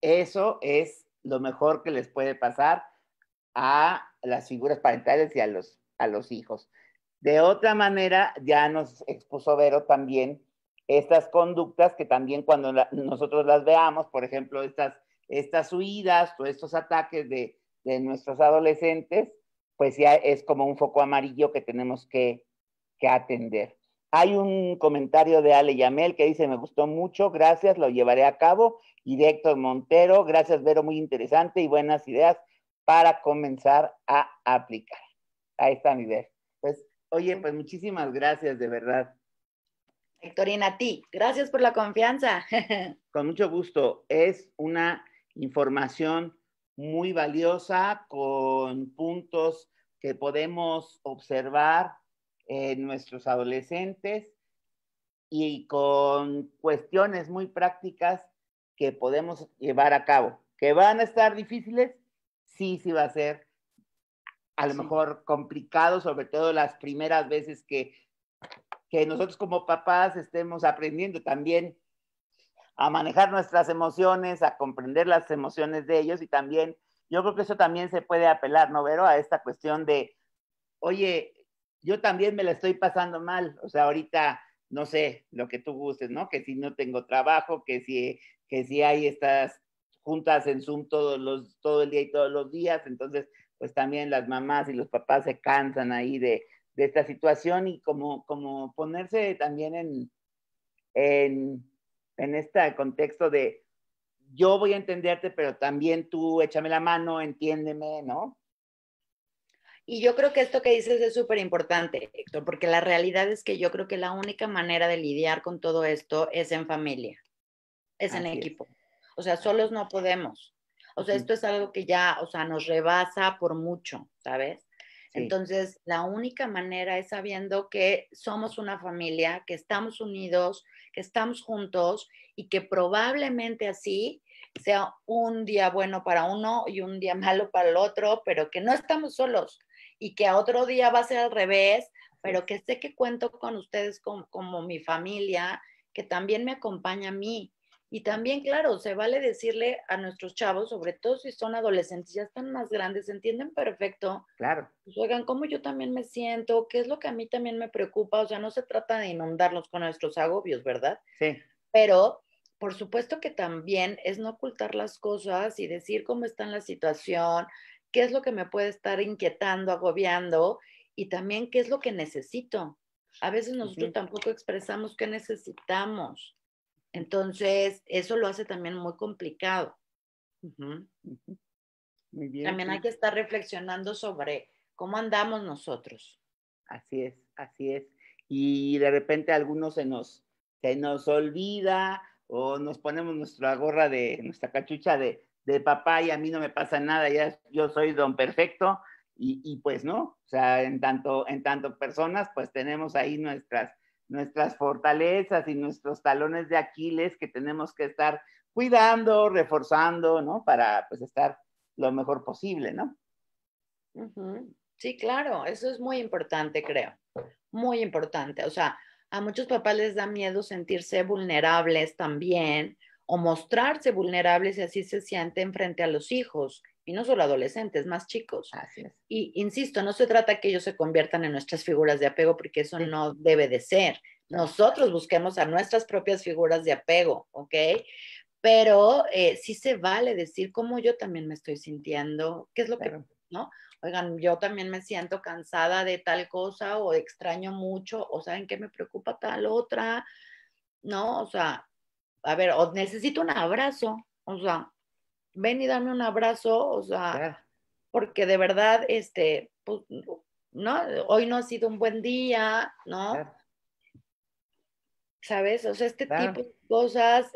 Eso es lo mejor que les puede pasar a las figuras parentales y a los hijos. De otra manera, ya nos expuso Vero también estas conductas que también cuando nosotros las veamos, por ejemplo, estas huidas o estos ataques de nuestros adolescentes, pues ya es como un foco amarillo que tenemos que atender. Hay un comentario de Ale Yamel que dice, me gustó mucho, gracias, lo llevaré a cabo. Y de Héctor Montero, gracias Vero, muy interesante y buenas ideas para comenzar a aplicar. Ahí está mi Ver. Pues, oye, pues muchísimas gracias, de verdad. Victorina, a ti, gracias por la confianza. Con mucho gusto. Es una información muy valiosa con puntos que podemos observar en nuestros adolescentes y con cuestiones muy prácticas que podemos llevar a cabo. ¿Que van a estar difíciles? Sí, sí va a ser a lo mejor complicado, sobre todo las primeras veces que nosotros como papás estemos aprendiendo también a manejar nuestras emociones, a comprender las emociones de ellos y también, yo creo que eso también se puede apelar, ¿no, Vero? A esta cuestión de, oye, yo también me la estoy pasando mal, o sea, ahorita, no sé, lo que tú gustes, ¿no? Que si no tengo trabajo, que si hay estas juntas en Zoom todo el día y todos los días, entonces, pues también las mamás y los papás se cansan ahí de esta situación y como ponerse también en este contexto de yo voy a entenderte, pero también tú échame la mano, entiéndeme, ¿no? Y yo creo que esto que dices es súper importante, Héctor, porque la realidad es que yo creo que la única manera de lidiar con todo esto es en familia, es en Así es. equipo. O sea, solos no podemos. O sea, esto es algo que ya, o sea, nos rebasa por mucho, ¿sabes? Sí. Entonces, la única manera es sabiendo que somos una familia, que estamos unidos, que estamos juntos y que probablemente así sea un día bueno para uno y un día malo para el otro, pero que no estamos solos y que a otro día va a ser al revés, pero que sé que cuento con ustedes como mi familia, que también me acompaña a mí. Y también, claro, se vale decirle a nuestros chavos, sobre todo si son adolescentes, ya están más grandes, entienden perfecto. Claro. Pues, oigan, ¿cómo yo también me siento? ¿Qué es lo que a mí también me preocupa? O sea, no se trata de inundarlos con nuestros agobios, ¿verdad? Sí. Pero, por supuesto que también es no ocultar las cosas y decir cómo está en la situación, qué es lo que me puede estar inquietando, agobiando y también qué es lo que necesito. A veces nosotros tampoco expresamos qué necesitamos. Entonces, eso lo hace también muy complicado. Muy bien. También hay que estar reflexionando sobre cómo andamos nosotros. Así es, así es. Y de repente a algunos se nos olvida o nos ponemos nuestra gorra nuestra cachucha de papá y a mí no me pasa nada, ya yo soy don perfecto y pues no, o sea, en tanto personas pues tenemos ahí nuestras fortalezas y nuestros talones de Aquiles que tenemos que estar cuidando, reforzando, ¿no? Para pues estar lo mejor posible, ¿no? Sí, claro, eso es muy importante, creo. Muy importante. O sea, a muchos papás les da miedo sentirse vulnerables también o mostrarse vulnerables y así se sienten frente a los hijos, y no solo adolescentes, más chicos. Así es. Y insisto, no se trata que ellos se conviertan en nuestras figuras de apego, porque eso no debe de ser. Nosotros busquemos a nuestras propias figuras de apego, ¿ok? Pero sí se vale decir cómo yo también me estoy sintiendo, qué es lo que, ¿no? Oigan, yo también me siento cansada de tal cosa o extraño mucho o saben qué me preocupa tal otra, ¿no? O sea, a ver, o necesito un abrazo, o sea, ven y dame un abrazo, o sea, porque de verdad, pues, no, hoy no ha sido un buen día, ¿no? ¿Sabes? O sea, este tipo de cosas,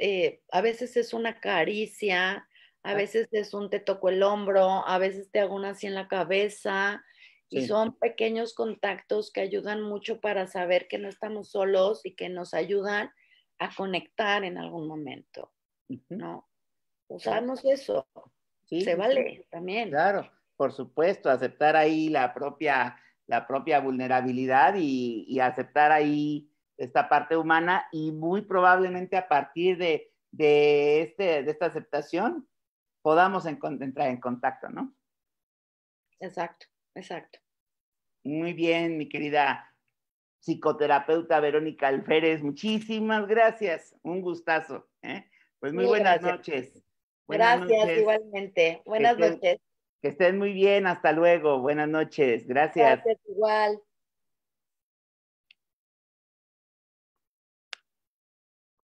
a veces es una caricia, a veces es un te toco el hombro, a veces te hago una así en la cabeza, y son pequeños contactos que ayudan mucho para saber que no estamos solos y que nos ayudan a conectar en algún momento, ¿no? Usarnos eso, se vale también. Claro, por supuesto, aceptar ahí la propia vulnerabilidad y aceptar ahí esta parte humana y muy probablemente a partir de esta aceptación podamos entrar en contacto, ¿no? Exacto, exacto. Muy bien, mi querida psicoterapeuta Verónica Alférez, muchísimas gracias, un gustazo, ¿eh? Pues muy Mil buenas gracias. noches. Buenas Gracias, noches. igualmente. Que Buenas estés, noches. Que estén muy bien, hasta luego, buenas noches, gracias. Gracias, igual.